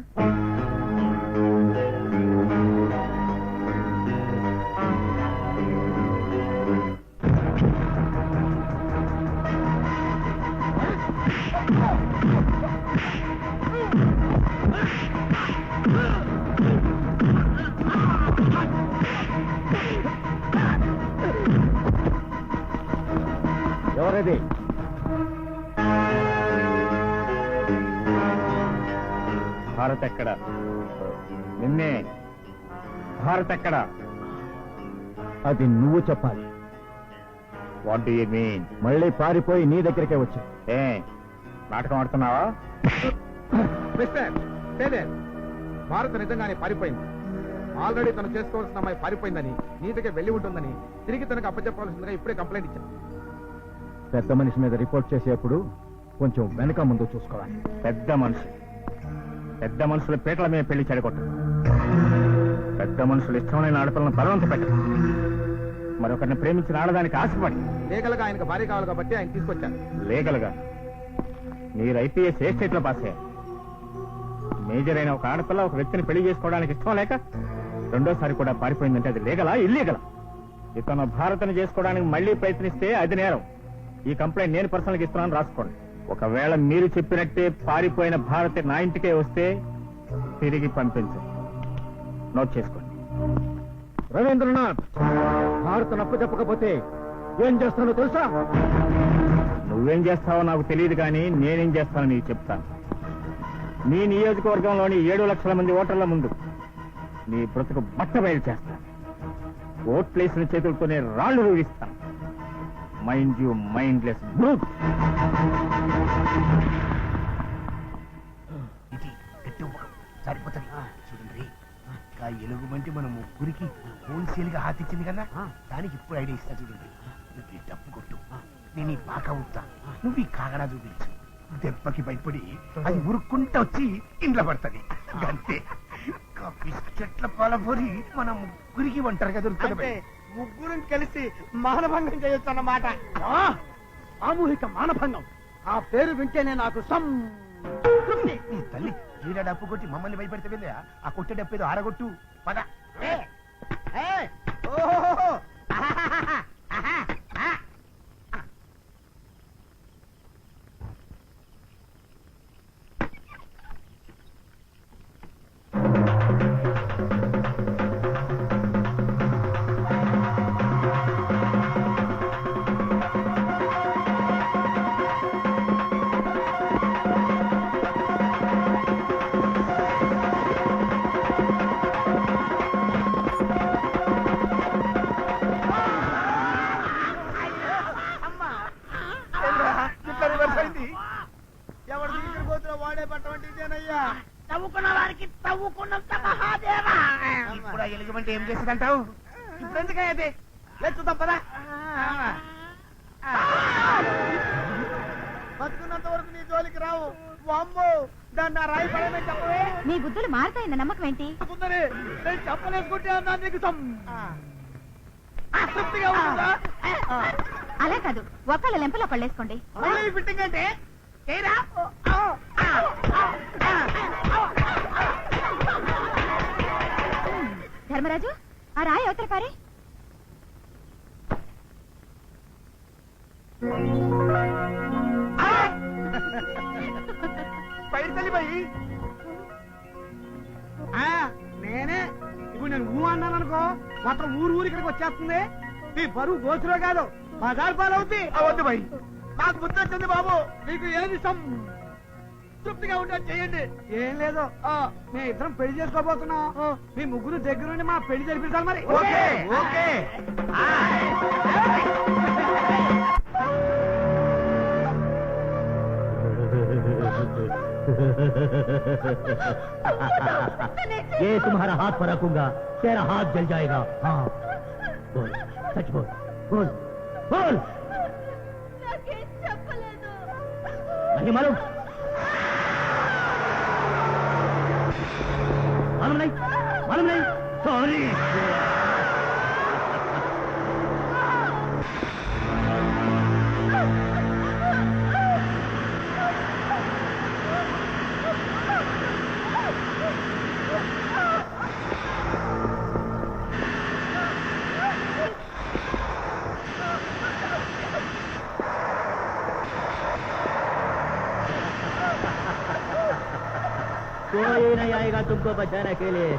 ఎవరది? భారత్ ఎక్కడ? నిన్నే. భారత్ ఎక్కడ? అది నువ్వు చెప్పాలి. What do you mean? మళ్ళీ పారిపోయి నీ దగ్గరికే వచ్చా. ఏ నాటకం ఆడుతున్నావా? మిస్టర్ భారత్ నిజంగానే పారిపోయింది. ఆల్రెడీ తను చేసుకోవాల్సిన అమ్మాయి పారిపోయిందని, నీ దగ్గర వెళ్ళి ఉంటుందని తిరిగి తనకు అప్పచెప్పాల్సిందిగా ఇప్పుడే కంప్లైంట్ ఇచ్చాను. పెద్ద మనిషి మీద రిపోర్ట్ చేసేప్పుడు కొంచెం వెనక ముందు చూసుకోవాలి. పెద్ద మనుషుల పీటల మీద పెళ్లి చెడగొట్టు. పెద్ద మనుషులు ఇష్టమైన ఆడపిల్లను బలవంత పెట్టదు. మరొకరిని ప్రేమించిన ఆడదానికి ఆశపడి. లీగల్ గా ఆయనకు భార్య కావాలి కాబట్టి ఆయన తీసుకొచ్చాను. లీగల్ గా? మీరు ఐపీఎస్ ఏ స్టేట్ లో పాస్ అయ్యారు? మేజర్ అయిన ఒక ఆడపిల్ల ఒక వ్యక్తిని పెళ్లి చేసుకోవడానికి ఇష్టం లేక రెండోసారి కూడా పారిపోయిందంటే అది లీగలా ఇల్లీగలా? ఇతను భారత్ని చేసుకోవడానికి మళ్లీ ప్రయత్నిస్తే అది నేరం. ఈ కంప్లైంట్ నేను పర్సనల్గా ఇస్తున్నాను, రాసుకోండి. ఒకవేళ మీరు చెప్పినట్టే పారిపోయిన భారత్ నా ఇంటికే వస్తే తిరిగి పంపించండి. నోట్ చేసుకోండి. రవీంద్రనాథ్, భారత్ నప్పు చెప్పకపోతే ఏం చేస్తానో తెలుసా? నువ్వేం చేస్తావో నాకు తెలియదు, కానీ నేనేం చేస్తానో నీకు చెప్తాను. నీ నియోజకవర్గంలోని 7 లక్షల మంది ఓటర్ల ముందు నీ బ్రతుకు బట్ట బయలు చేస్తాను. ఓట్లేసిన చేతులతోనే రాళ్లు రూగిస్తాను. Mind you mindless brute. సరిపోతుంది చూడండి. ఆ ఎలుగుబంటి మన ముగ్గురికి హోల్సేల్ గా హాతిచ్చింది కదా, దానికి ఇప్పుడు ఐడియా ఇస్తా చూడండి. నువ్వు ఈ డప్పు కొట్టు, నేను ఈ పాక ఉత్తా, నువ్వు ఈ కాగడా చూపించు. దెబ్బకి భయపడి అది ఉరుక్కుంటా వచ్చి ఇంట్లో పడుతుంది. అంతే. బిస్కెట్ల పాలపొరి మన ముగ్గురికి ఒంటరిగా దొరుకుతుంది. ముగ్గురం కలిసి మానభంగం చేయొచ్చు అన్నమాట. సామూహిక మానభంగం. ఆ పేరు వింటేనే నాకు నీ తల్లి వీడ డప్పు కొట్టి మమ్మల్ని భయపెడితే వెళ్ళా. ఆ కొట్టే డప్పు ఏదో ఆరగొట్టు పద. ఎవరు తీసుకుపోతున్నా వాడే పట్టమంటే ఇదేనయ్యా. తవ్వుకున్న వారికి తవ్వుకున్నంత మహాదేవా. ఇప్పుడు ఆ ఎలుగుబంటి ఏం చేస్తుందంటావు? ఇప్పుడు ఎందుకయ్యది? చూద్దాం పదా. బతుకున్నంత వరకు నీ జోలికి రావు. అమ్మో, దాన్ని నా రాయి పడమని చెప్పవే. నీ బుద్ధులు మారుతాయన్న నమ్మకం ఏంటి? సుందరి, నేను చెప్పలేసుకుంటే అన్నా నీకు తృప్తిగా ఉంటుందా? అలా కాదు, ఒకళ్ళ లెంపలో పళ్ళేసుకోండి. ఫిట్టింగ్ అంటే ధర్మరాజు, ఆ రాయి అవతల పారే. పైసలిపోయి నేనే ఇప్పుడు నేను ఊ అన్నాను అనుకో, మొత్తం ఊరు ఇక్కడికి వచ్చేస్తుంది. నీ బరువు గోచులో కాదు, బజార్ పాలవుద్ది. వద్దు భయ్, నాకు బుద్ధి వచ్చింది బాబు. మీకు ఏది తృప్తిగా ఉంటే చేయండి. ఏం లేదు, మేము ఇద్దరం పెళ్లి చేసుకోబోతున్నాం. మీ ముగ్గురు దగ్గరుండి మా పెళ్లి జరిపించాలి మరి. Okay okay. ये तुम्हारा हाथ पर रखूंगा, तेरा हाथ जल जाएगा. हाँ बोल, सच बोल, बोल बोल. నాకేం చెప్పలేదు. नहीं मालूम? मालूम नहीं? मालूम नहीं? सॉरी. कोई नहीं आएगा तुमको बचाने के लिए.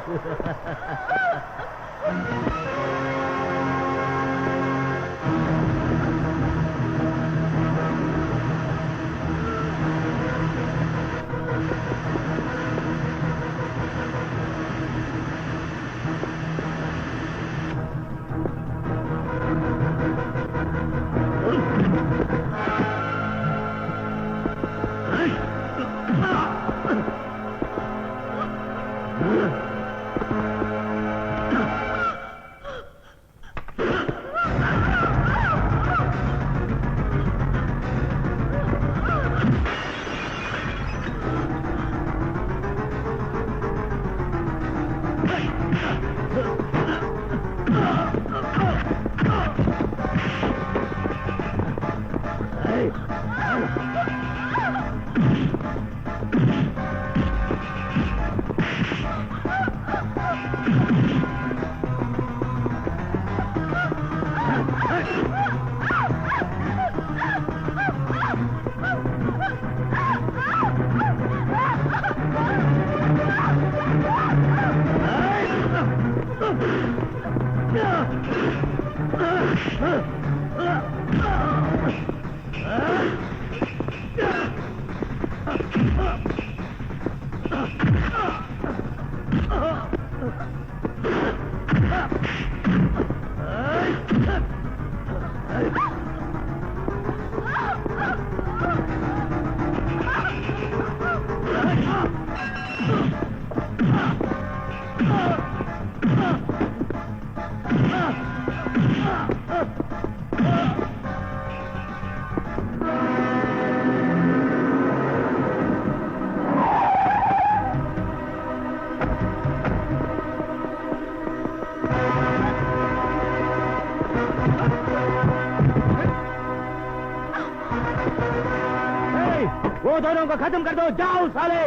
वो दोनों को खत्म कर दो, जाओ साले.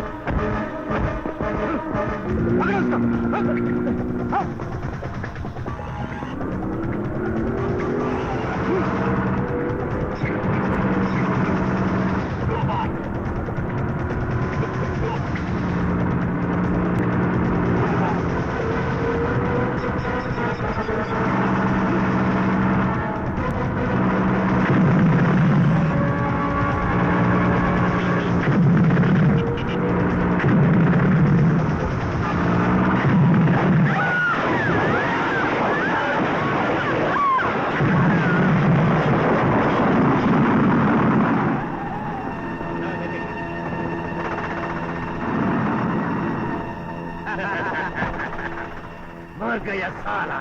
मर गया साला.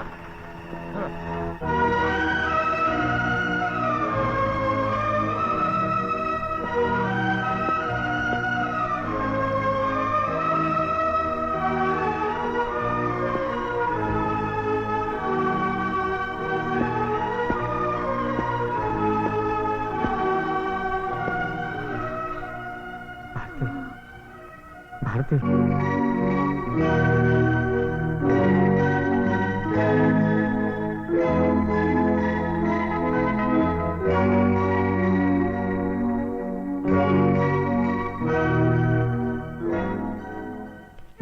భారతి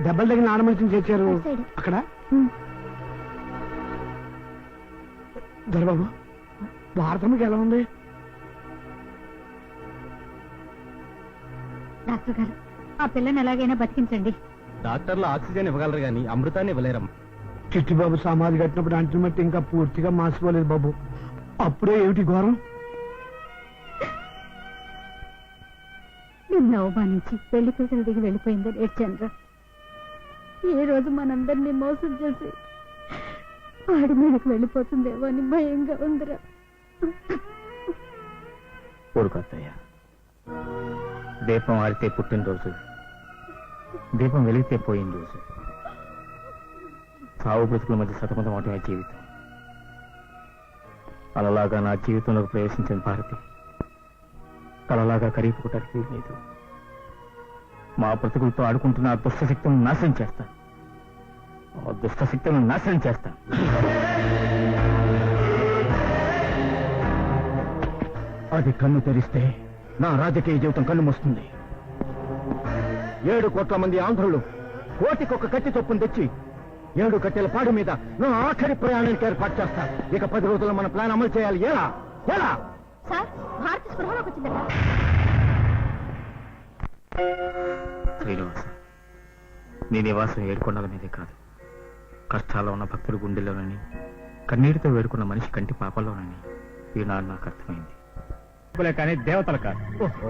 దెబ్బలు తగిన ఆడమనిషిని చేర్చారు అక్కడ దొరబాబు భారతమ్మకి ఎలా ఉంది? డాక్టర్ గారు ఆ పిల్లని ఎలాగైనా బతికించండి. డాక్టర్లు ఆక్సిజన్ ఇవ్వగలరు కానీ అమృతాన్ని ఇవ్వలేరమ్మా. చిట్టిబాబు సమాధి కట్టినప్పుడు అంటుమట్టి ఇంకా పూర్తిగా మాసిపోలేదు బాబు. అప్పుడే ఏమిటి ఘోరం? నిన్ను అవమానించి పెళ్లి పీటలు దిగి వెళ్ళిపోయిందని ఏడ్చానురా. ఏ రోజు మనందరినీ మోసం చేసి వాడి మీదకి వెళ్ళిపోతుందేమో అని భయంగా ఉందిరా. ఊరుకొత్తయ్య, దీపం ఆడితే పుట్టినరోజు, దీపం వెలిగితే పోయిన రోజు. సావు బ్రతుకుల మధ్య సతమతం అవటమే జీవితం. అలలాగా నా జీవితంలోకి ప్రవేశించిన భారతి కలలాగా కరిగిపోవటానికి వీల్లేదు. మా బ్రతుకులతో ఆడుకుంటున్న ఆ దుష్టశక్తులను నాశనం చేస్తా. ఆ దుష్టశక్తులను నాశనం చేస్తా. అది కన్ను తెరిస్తే నా రాజకీయ జీవితం కన్ను మూస్తుంది. 7 కోట్ల మంది ఆంధ్రులు కోటికొక కత్తి చొప్పును తెచ్చి 7 కట్టెల పాడు మీద నా ఆఖరి ప్రయాణానికి ఏర్పాటు చేస్తా. ఇక 10 రోజుల్లో మన ప్లాన్ అమలు చేయాలి. ఎలా ఎలా? సార్ భారతి స్పృహలోకి వచ్చిందట. శ్రీనివాస, నీ నివాసం ఏడుకొండల మీదే కాదు, కష్టాల్లో ఉన్న భక్తుల గుండెల్లోనని, కన్నీటితో వేడుకున్న మనిషి కంటి పాపల్లోనని ఈనాడు నాకు అర్థమైంది. కానీ దేవతలు కాదు. ఓహో,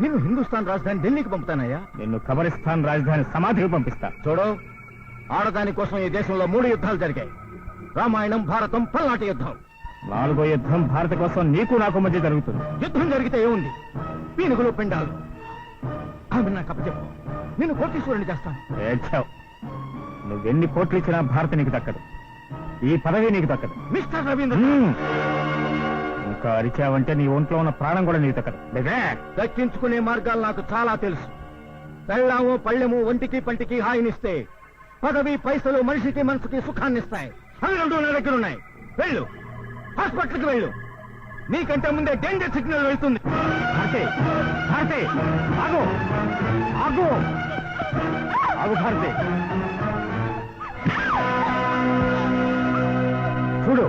నిన్ను హిందుస్థాన్ రాజధాని ఢిల్లీకి పంపుతానయ్యా. నిన్ను కబరిస్తాన్ రాజధాని సమాధికి పంపిస్తా. చూడు, ఆడదాని కోసం ఈ దేశంలో 3 యుద్ధాలు జరిగాయి. రామాయణం, భారతం, పల్నాటి యుద్ధం. 4వ యుద్ధం భారత కోసం నీకు నాకు మధ్య జరుగుతుంది. యుద్ధం జరిగితే ఏముంది? పీనుగులు, పిండాలు. ఆమె నాకు అప్పచెప్పు, నిన్ను కోటీశ్వరుని చేస్తాను. ఏడ్చావు. నువ్వెన్ని కోట్లు ఇచ్చినా భారత నీకు దక్కదు, ఈ పదవి నీకు దక్కదు. మిస్టర్ రవీంద్ర, ఇంకా అరిచావంటే నీ ఒంట్లో ఉన్న ప్రాణం కూడా నీకు దక్కదు. దక్కించుకునే మార్గాలు నాకు చాలా తెలుసు. పెళ్ళాము, పళ్ళెము ఒంటికి పంటికి హాయినిస్తే పదవి, పైసలు మనిషికి మనసుకి సుఖాన్నిస్తాయి. అవి 2 నా దగ్గర ఉన్నాయి. వెళ్ళు, హాస్పిటల్కి వెళ్ళు. నీకంటే ముందే డేంజర్ సిగ్నల్ వెళ్తుంది. భారతి, భారతి, ఆగు, ఆగు, ఆగు భారతి. చూడు,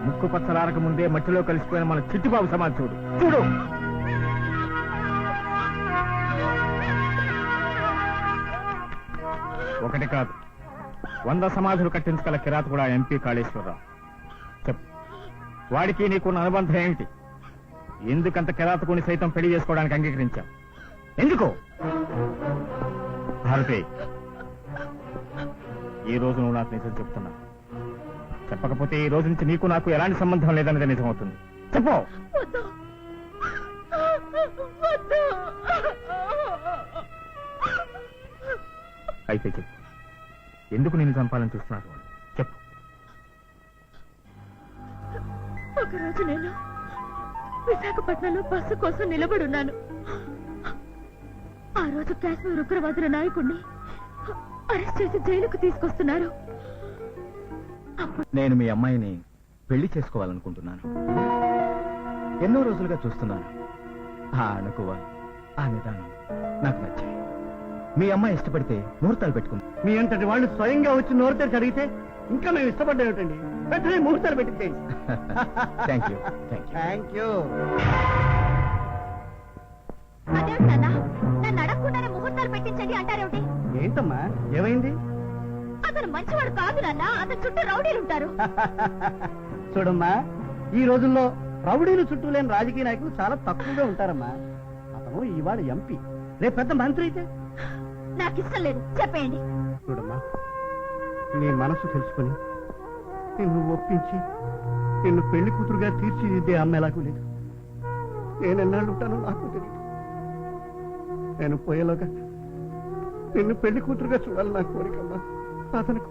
ముక్కు పచ్చలారక ముందే మట్టిలో కలిసిపోయిన మన చిట్టిబాబు సమాధి చూడు. చూడు, ఒకటి కాదు 100 సమాధులు కట్టించగల కిరాత్ కూడా ఎంపీ కాళేశ్వరరావు. చెప్పు, వాడికి నీకున్న అనుబంధం ఏమిటి? ఎందుకంత కిరాతకుని సైతం పెళ్లి చేసుకోవడానికి అంగీకరించావు? ఎందుకు? భారతి, ఈ రోజు నువ్వు నాకు నిజం చెప్తున్నా. చెప్పకపోతే ఈ రోజు నుంచి నీకు నాకు ఎలాంటి సంబంధం లేదనేది నిజమవుతుంది. చెప్పు. అయితే చెప్పు, ఎందుకు నేను చంపాలని చూస్తున్నారు? చెప్పు. ఒకరోజు నేను విశాఖపట్నంలో బస్సు కోసం నిలబడున్నాను. ఆ రోజు కాశ్మీర్ ఉగ్రవాదుల నాయకుడిని అరెస్ట్ చేసి జైలుకు తీసుకొస్తున్నారు. నేను మీ అమ్మాయిని పెళ్లి చేసుకోవాలనుకుంటున్నాను. ఎన్నో రోజులుగా చూస్తున్నాను. ఆ అణకువ, ఆ నిదానం నాకు నచ్చాయి. మీ అమ్మాయి ఇష్టపడితే ముహూర్తాలు పెట్టుకుంది. మీ అంతటి వాళ్ళు స్వయంగా వచ్చి నోరు తెరిచి అడిగితే ఇంకా మేము ఇష్టపడ్డా ఏమిటండి? వెంటనే ముహూర్తాలు పెట్టించేయండి. Thank you, thank you. Thank you. అదేమిటి నాన్న, నన్ను అడగకుండానే ముహూర్తాలు పెట్టించండి అంటారేమిటి? ఏంటమ్మా, ఏమైంది? అతను మంచివాడు కాదు నాన్న, అతని చుట్టూ రౌడీలు ఉంటారు. చూడమ్మా, ఈ రోజుల్లో రౌడీలు చుట్టూ లేని రాజకీయ నాయకులు చాలా తక్కువగా ఉంటారమ్మా. అతను ఇవాళ ఎంపీ, రేపు పెద్ద మంత్రి అయితే. నాకు ఇష్టం లేదు, చెప్పేయండి. చూడమ్మా, నీ మనసు తెలుసుకుని నిన్ను ఒప్పించి నిన్ను పెళ్లి కూతురుగా తీర్చిదిద్దే అమ్మ ఎలాగూ లేదు. నేను ఎన్నాళ్ళు ఉంటానో నాకు తెలియదు. నేను పోయేలోగా నిన్ను పెళ్లి కూతురుగా చూడాలి నా కోరికమ్మా. అతనికి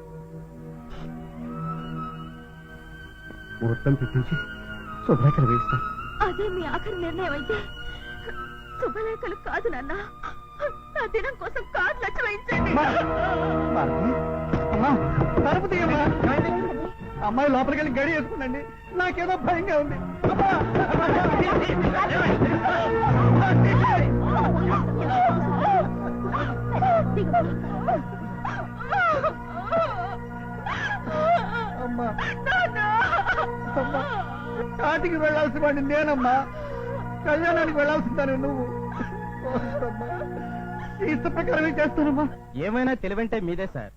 ముహూర్తం పెట్టించి శుభ్రేఖలు వేయిస్తాను. అదే మీ ఆఖరి నిర్ణయం అయితే శుభలేఖలు కాదు నాన్న, ఆ దినం కోసం 4 లక్షలు వేయించండి. అమ్మా తలుపు తీయమ్మా. అమ్మాయి లోపలికి వెళ్ళి గడి వేసుకుందండి. నాకేదో భయంగా ఉంది. అమ్మా కాటికి వెళ్లాల్సిన వాడిని నేనమ్మా. కళ్యాణానికి వెళ్లాల్సిందాను నువ్వు. ఇష్ట ప్రకారమే చేస్తానమ్మా. ఏమైనా తెలివంటే మీదే సార్.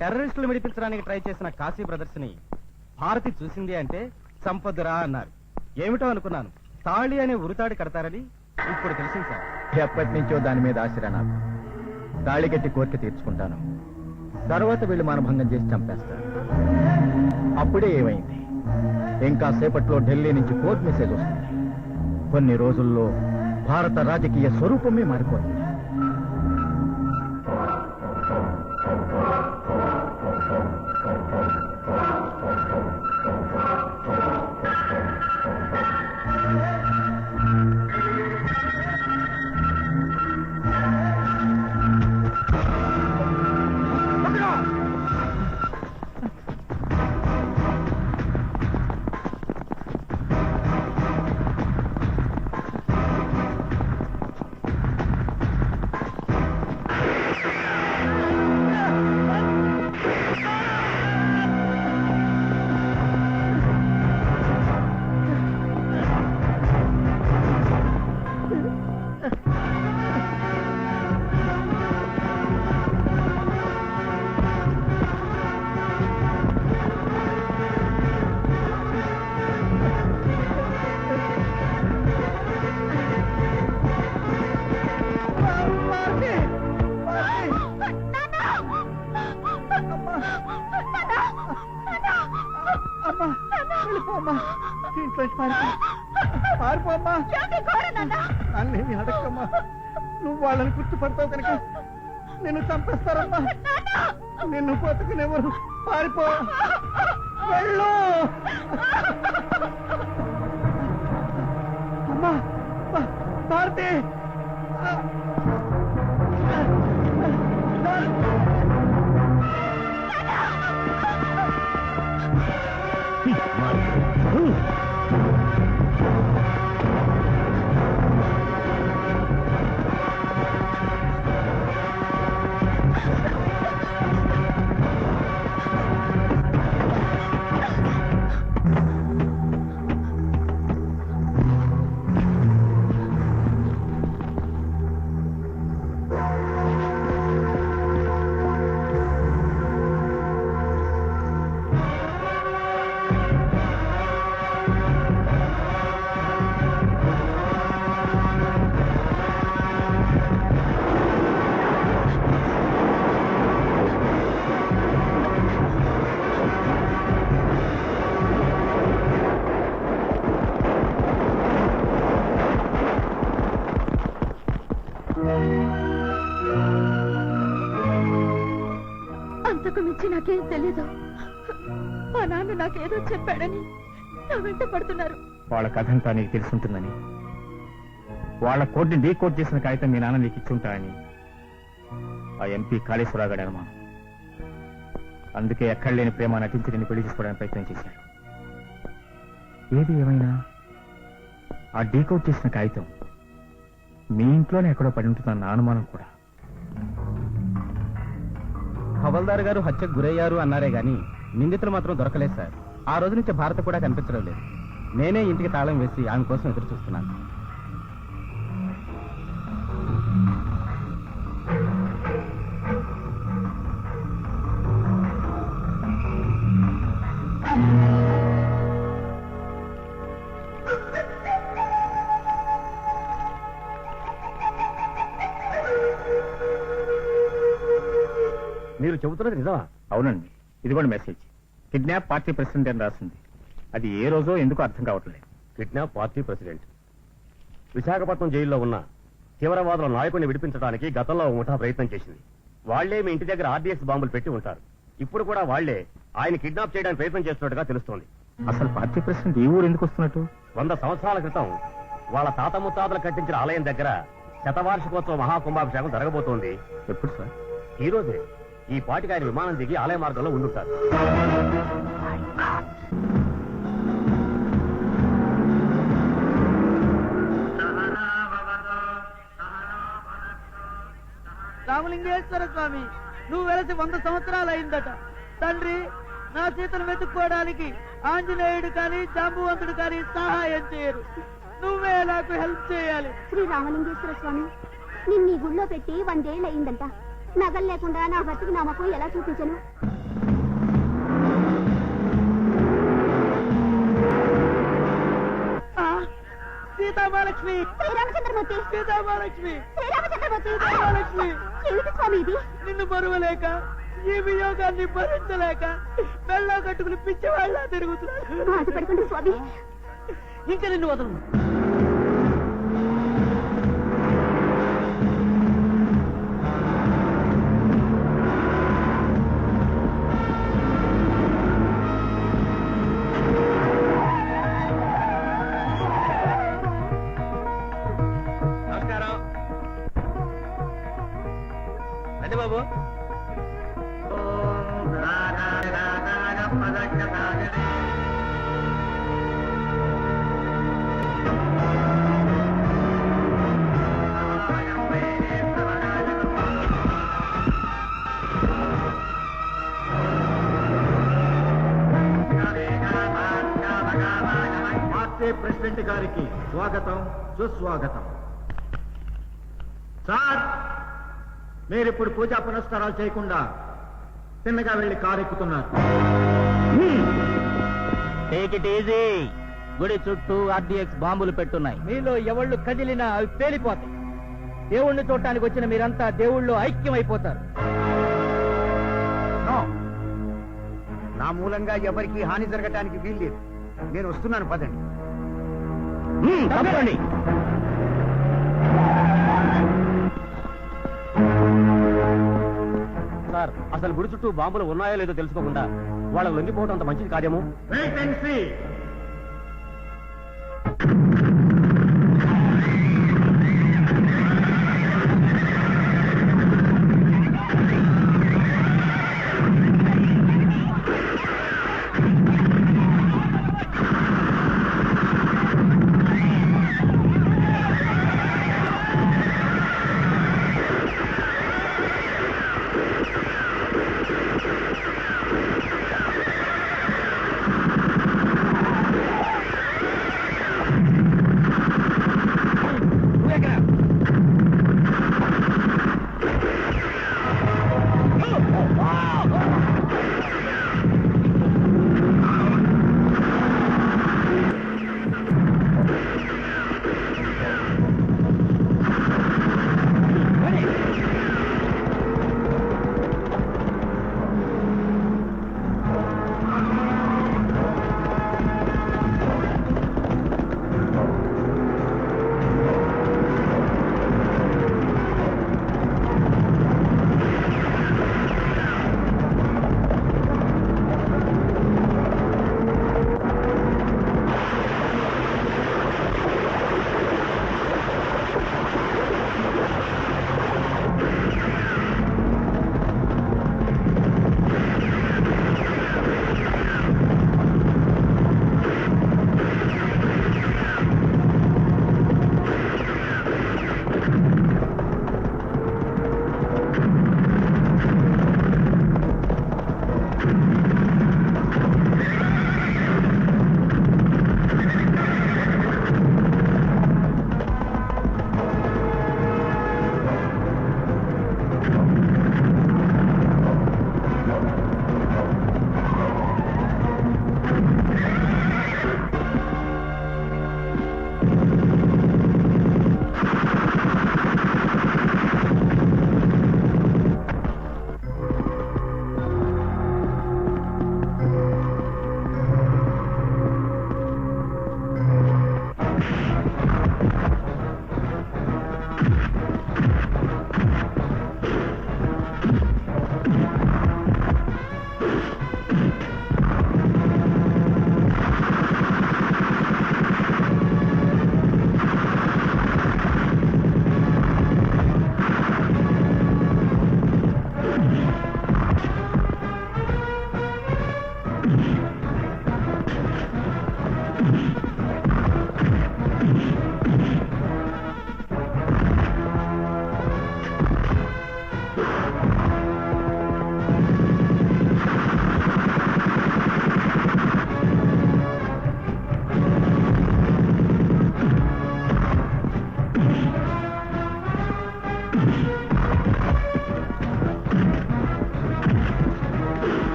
టెర్రరిస్టులు విడిపించడానికి ట్రై చేసిన కాశీ బ్రదర్స్ ని భారతి చూసింది అంటే సంపదరా అన్నారు. ఏమిటో అనుకున్నాను, తాళి అనే ఉరితాడు కడతారని ఇప్పుడు తెలిసింది సార్. ఎప్పటి నుంచో దాని మీద ఆశరా నాకు. తాళి కట్టి కోరిక తీర్చుకుంటాను, తర్వాత వీళ్ళు మానభంగం చేసి చంపేస్తాను. అప్పుడే ఏమైంది, ఇంకా సేపట్లో ఢిల్లీ నుంచి కోర్టు మెసేజ్ వస్తుంది. కొన్ని రోజుల్లో భారత రాజకీయ స్వరూపమే మారిపోతుంది. పారిపోమ్మా. నన్ను అడగమ్మా. నువ్వు వాళ్ళని గుర్తుపడతావు కనుక నిన్ను చంపేస్తారమ్మా. నిన్ను బతుకునేవారు. పారిపో. వెళ్ళు. అమ్మా భారతి. అంతకు మించి నాకేం తెలీదు. మా నాన్న నాకేదో చెప్పాడని నా వెంట పడుతున్నారు. వాళ్ళ కథంతా నీకు తెలుసుంటుందని, వాళ్ళ కోడ్ని డీకోడ్ చేసిన కాగితం మీ నాన్న నీకు ఇచ్చుంటాయని ఆ ఎంపీ కాళేశ్వరరావు అనుమానం. అందుకే ఎక్కడ లేని ప్రేమ నటించి నేను పెళ్లి చేసుకోవడానికి ప్రయత్నం చేశాడు. ఏది ఏమైనా ఆ డీకోడ్ చేసిన కాగితం మీ ఇంట్లోనే ఎక్కడో పడి ఉంటుందన్న అనుమానం కూడా. హవల్దార్ గారు హత్యకు గురయ్యారు అన్నారే గాని నిందితులు మాత్రం దొరకలేదు సార్. ఆ రోజు నుంచి భారత కూడా కనిపించడం లేదు. నేనే ఇంటికి తాళం వేసి ఆమె కోసం ఎదురు చూస్తున్నాను. మీరు చెబుతున్నది నిజమా? అవునండి, ఇదిగోండి మెసేజ్. కిడ్నాప్ పార్టీ ప్రెసిడెంట్ అని రాసింది. అది ఏ రోజో ఎందుకు అర్థం కావట్లేదు. కిడ్నాప్ పార్టీ ప్రెసిడెంట్ విశాఖపట్నం జైల్లో ఉన్న తీవ్రవాదుల నాయకుడిని విడిపించడానికి గతంలో ముఠా ప్రయత్నం చేసింది. వాళ్లే మీ ఇంటి దగ్గర ఆర్డీఎక్స్ బాంబులు పెట్టి ఉంటారు. ఇప్పుడు కూడా వాళ్లే ఆయన కిడ్నాప్ చేయడానికి ప్రయత్నం చేస్తున్నట్టుగా తెలుస్తోంది. అసలు పార్టీ ప్రెసిడెంట్ ఈ ఊరు ఎందుకు వస్తున్నట్టు? 100 సంవత్సరాల క్రితం వాళ్ళ తాత ముత్తాతలు కట్టించిన ఆలయం దగ్గర శతవార్షికోత్సవ మహాకుంభాభిషేకం జరగబోతోంది. ఎప్పుడు సార్? ఈ రోజే. ఈ పాటికి ఆయన విమానం దిగి ఆలయ మార్గంలో ఉండుంటారు. రామలింగేశ్వర స్వామి, నువ్వు వెలసి 100 సంవత్సరాలు అయిందట. తండ్రి, నా సీతను వెతుక్కోవడానికి ఆంజనేయుడు కానీ జాంబువంతుడు కానీ సహాయం చేయరు. నువ్వే నాకు హెల్ప్ చేయాలి. శ్రీ రామలింగేశ్వర స్వామి, నిన్ను ఈ గుళ్ళో పెట్టి 100 ఏళ్ళు అయిందంట. నగలు లేకుండా నా భర్తకి నమ్మకం ఎలా చూపించను? సీతామహాలక్ష్మి, శ్రీరామచంద్రమూర్తి, సీతామహాలక్ష్మి, శ్రీరామచంద్రమూర్తి, సీతామహాలక్ష్మి, ఏమిటి స్వామి ఇది? నిన్ను బరువలేక, ఈ వియోగాన్ని భరించలేక మెళ్ళో కట్టుకుని పిచ్చివాళ్ళ తిరుగుతున్నాను. బాధపడకండి స్వామి. ఇంకా నిన్ను వదలను. నమస్కారం. రండి బాబు. ప్రెసిడెంట్ గారికి స్వాగతం, సుస్వాగతం. సార్, మీరిప్పుడు పూజా పునస్కారాలు చేయకుండా తిన్నగా వెళ్ళి కారు ఎక్కుతున్నారు. Take it easy. గుడి చుట్టూ RDX బాంబులు పెట్టున్నాయి. మీలో ఎవళ్ళు కదిలినా అవి పేలిపోతాయి. దేవుణ్ణి చూడటానికి వచ్చిన మీరంతా దేవుళ్ళు ఐక్యమైపోతారు. నా మూలంగా ఎవరికి హాని జరగటానికి వీల్లేదు. నేను వస్తున్నాను, పదండి. తప్పండి. సార్, అసలు గుడి చుట్టూ బాంబులు ఉన్నాయో లేదో తెలుసుకోకుండా వాళ్ళకు లొంగిపోవడం అంత మంచిది కాదేమో.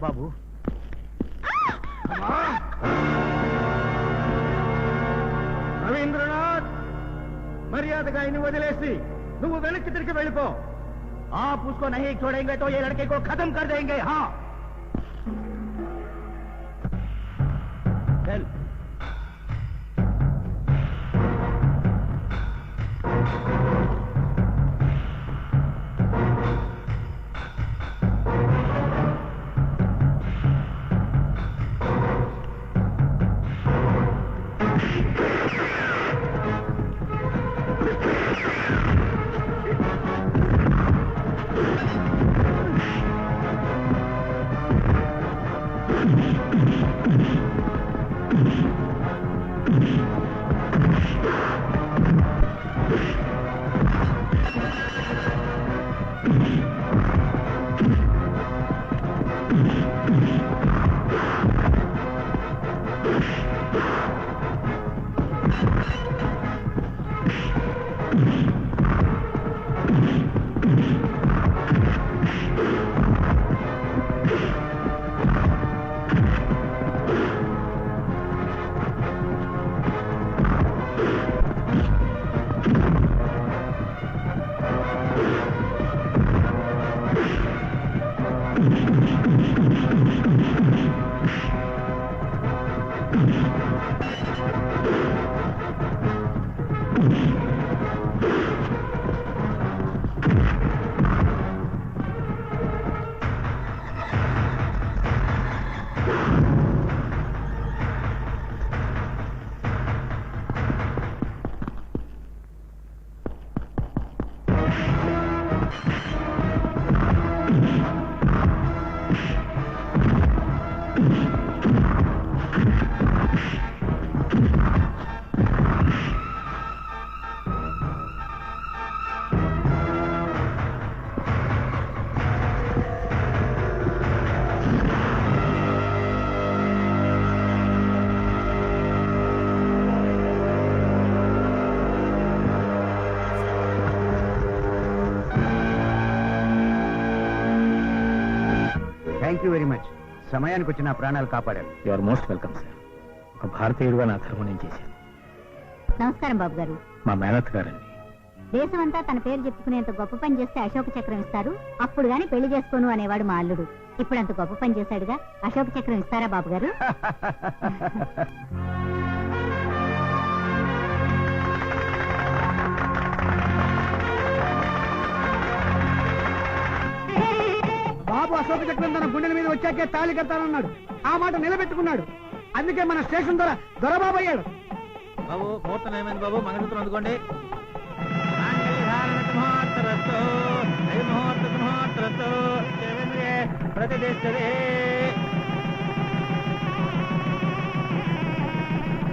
బాబు రవీంద్రనాథ్, మర్యాదగా ఆయన వదిలేసి నువ్వు వెనక్కి తిరిగి వెళ్ళిపో. आप उसको नहीं छोड़ेंगे तो ये लड़के को खत्म कर देंगे. हाँ चल. Thank you very much. సమయానికి వచ్చి నా ప్రాణాలు కాపాడారు. You are most welcome sir. ఒక భారతీయుడుగా నా ధర్మం నేను చేశాను. నమస్కారం బాబు గారు. మా మేనత్ గారండి. దేశమంతా తన పేరు చెప్పుకునేంత గొప్ప పని చేస్తే అశోక చక్రం ఇస్తారు, అప్పుడు గాని పెళ్లి చేసుకోను అనేవాడు మా అల్లుడు. ఇప్పుడు అంత గొప్ప పని చేశాడుగా, అశోక చక్రం ఇస్తారా బాబు గారు? బాబు అశోక చక్రం తన గుండెల మీద వచ్చాకే తాళి కడతానన్నాడు. ఆ మాట నిలబెట్టుకున్నాడు. అందుకే మన స్టేషన్ ద్వారా దొరబాబు అయ్యాడు. బాబు ముహూర్తం ఏమైంది బాబు? మంగళసూత్రం అందుకోండి. ప్రతిష్ఠే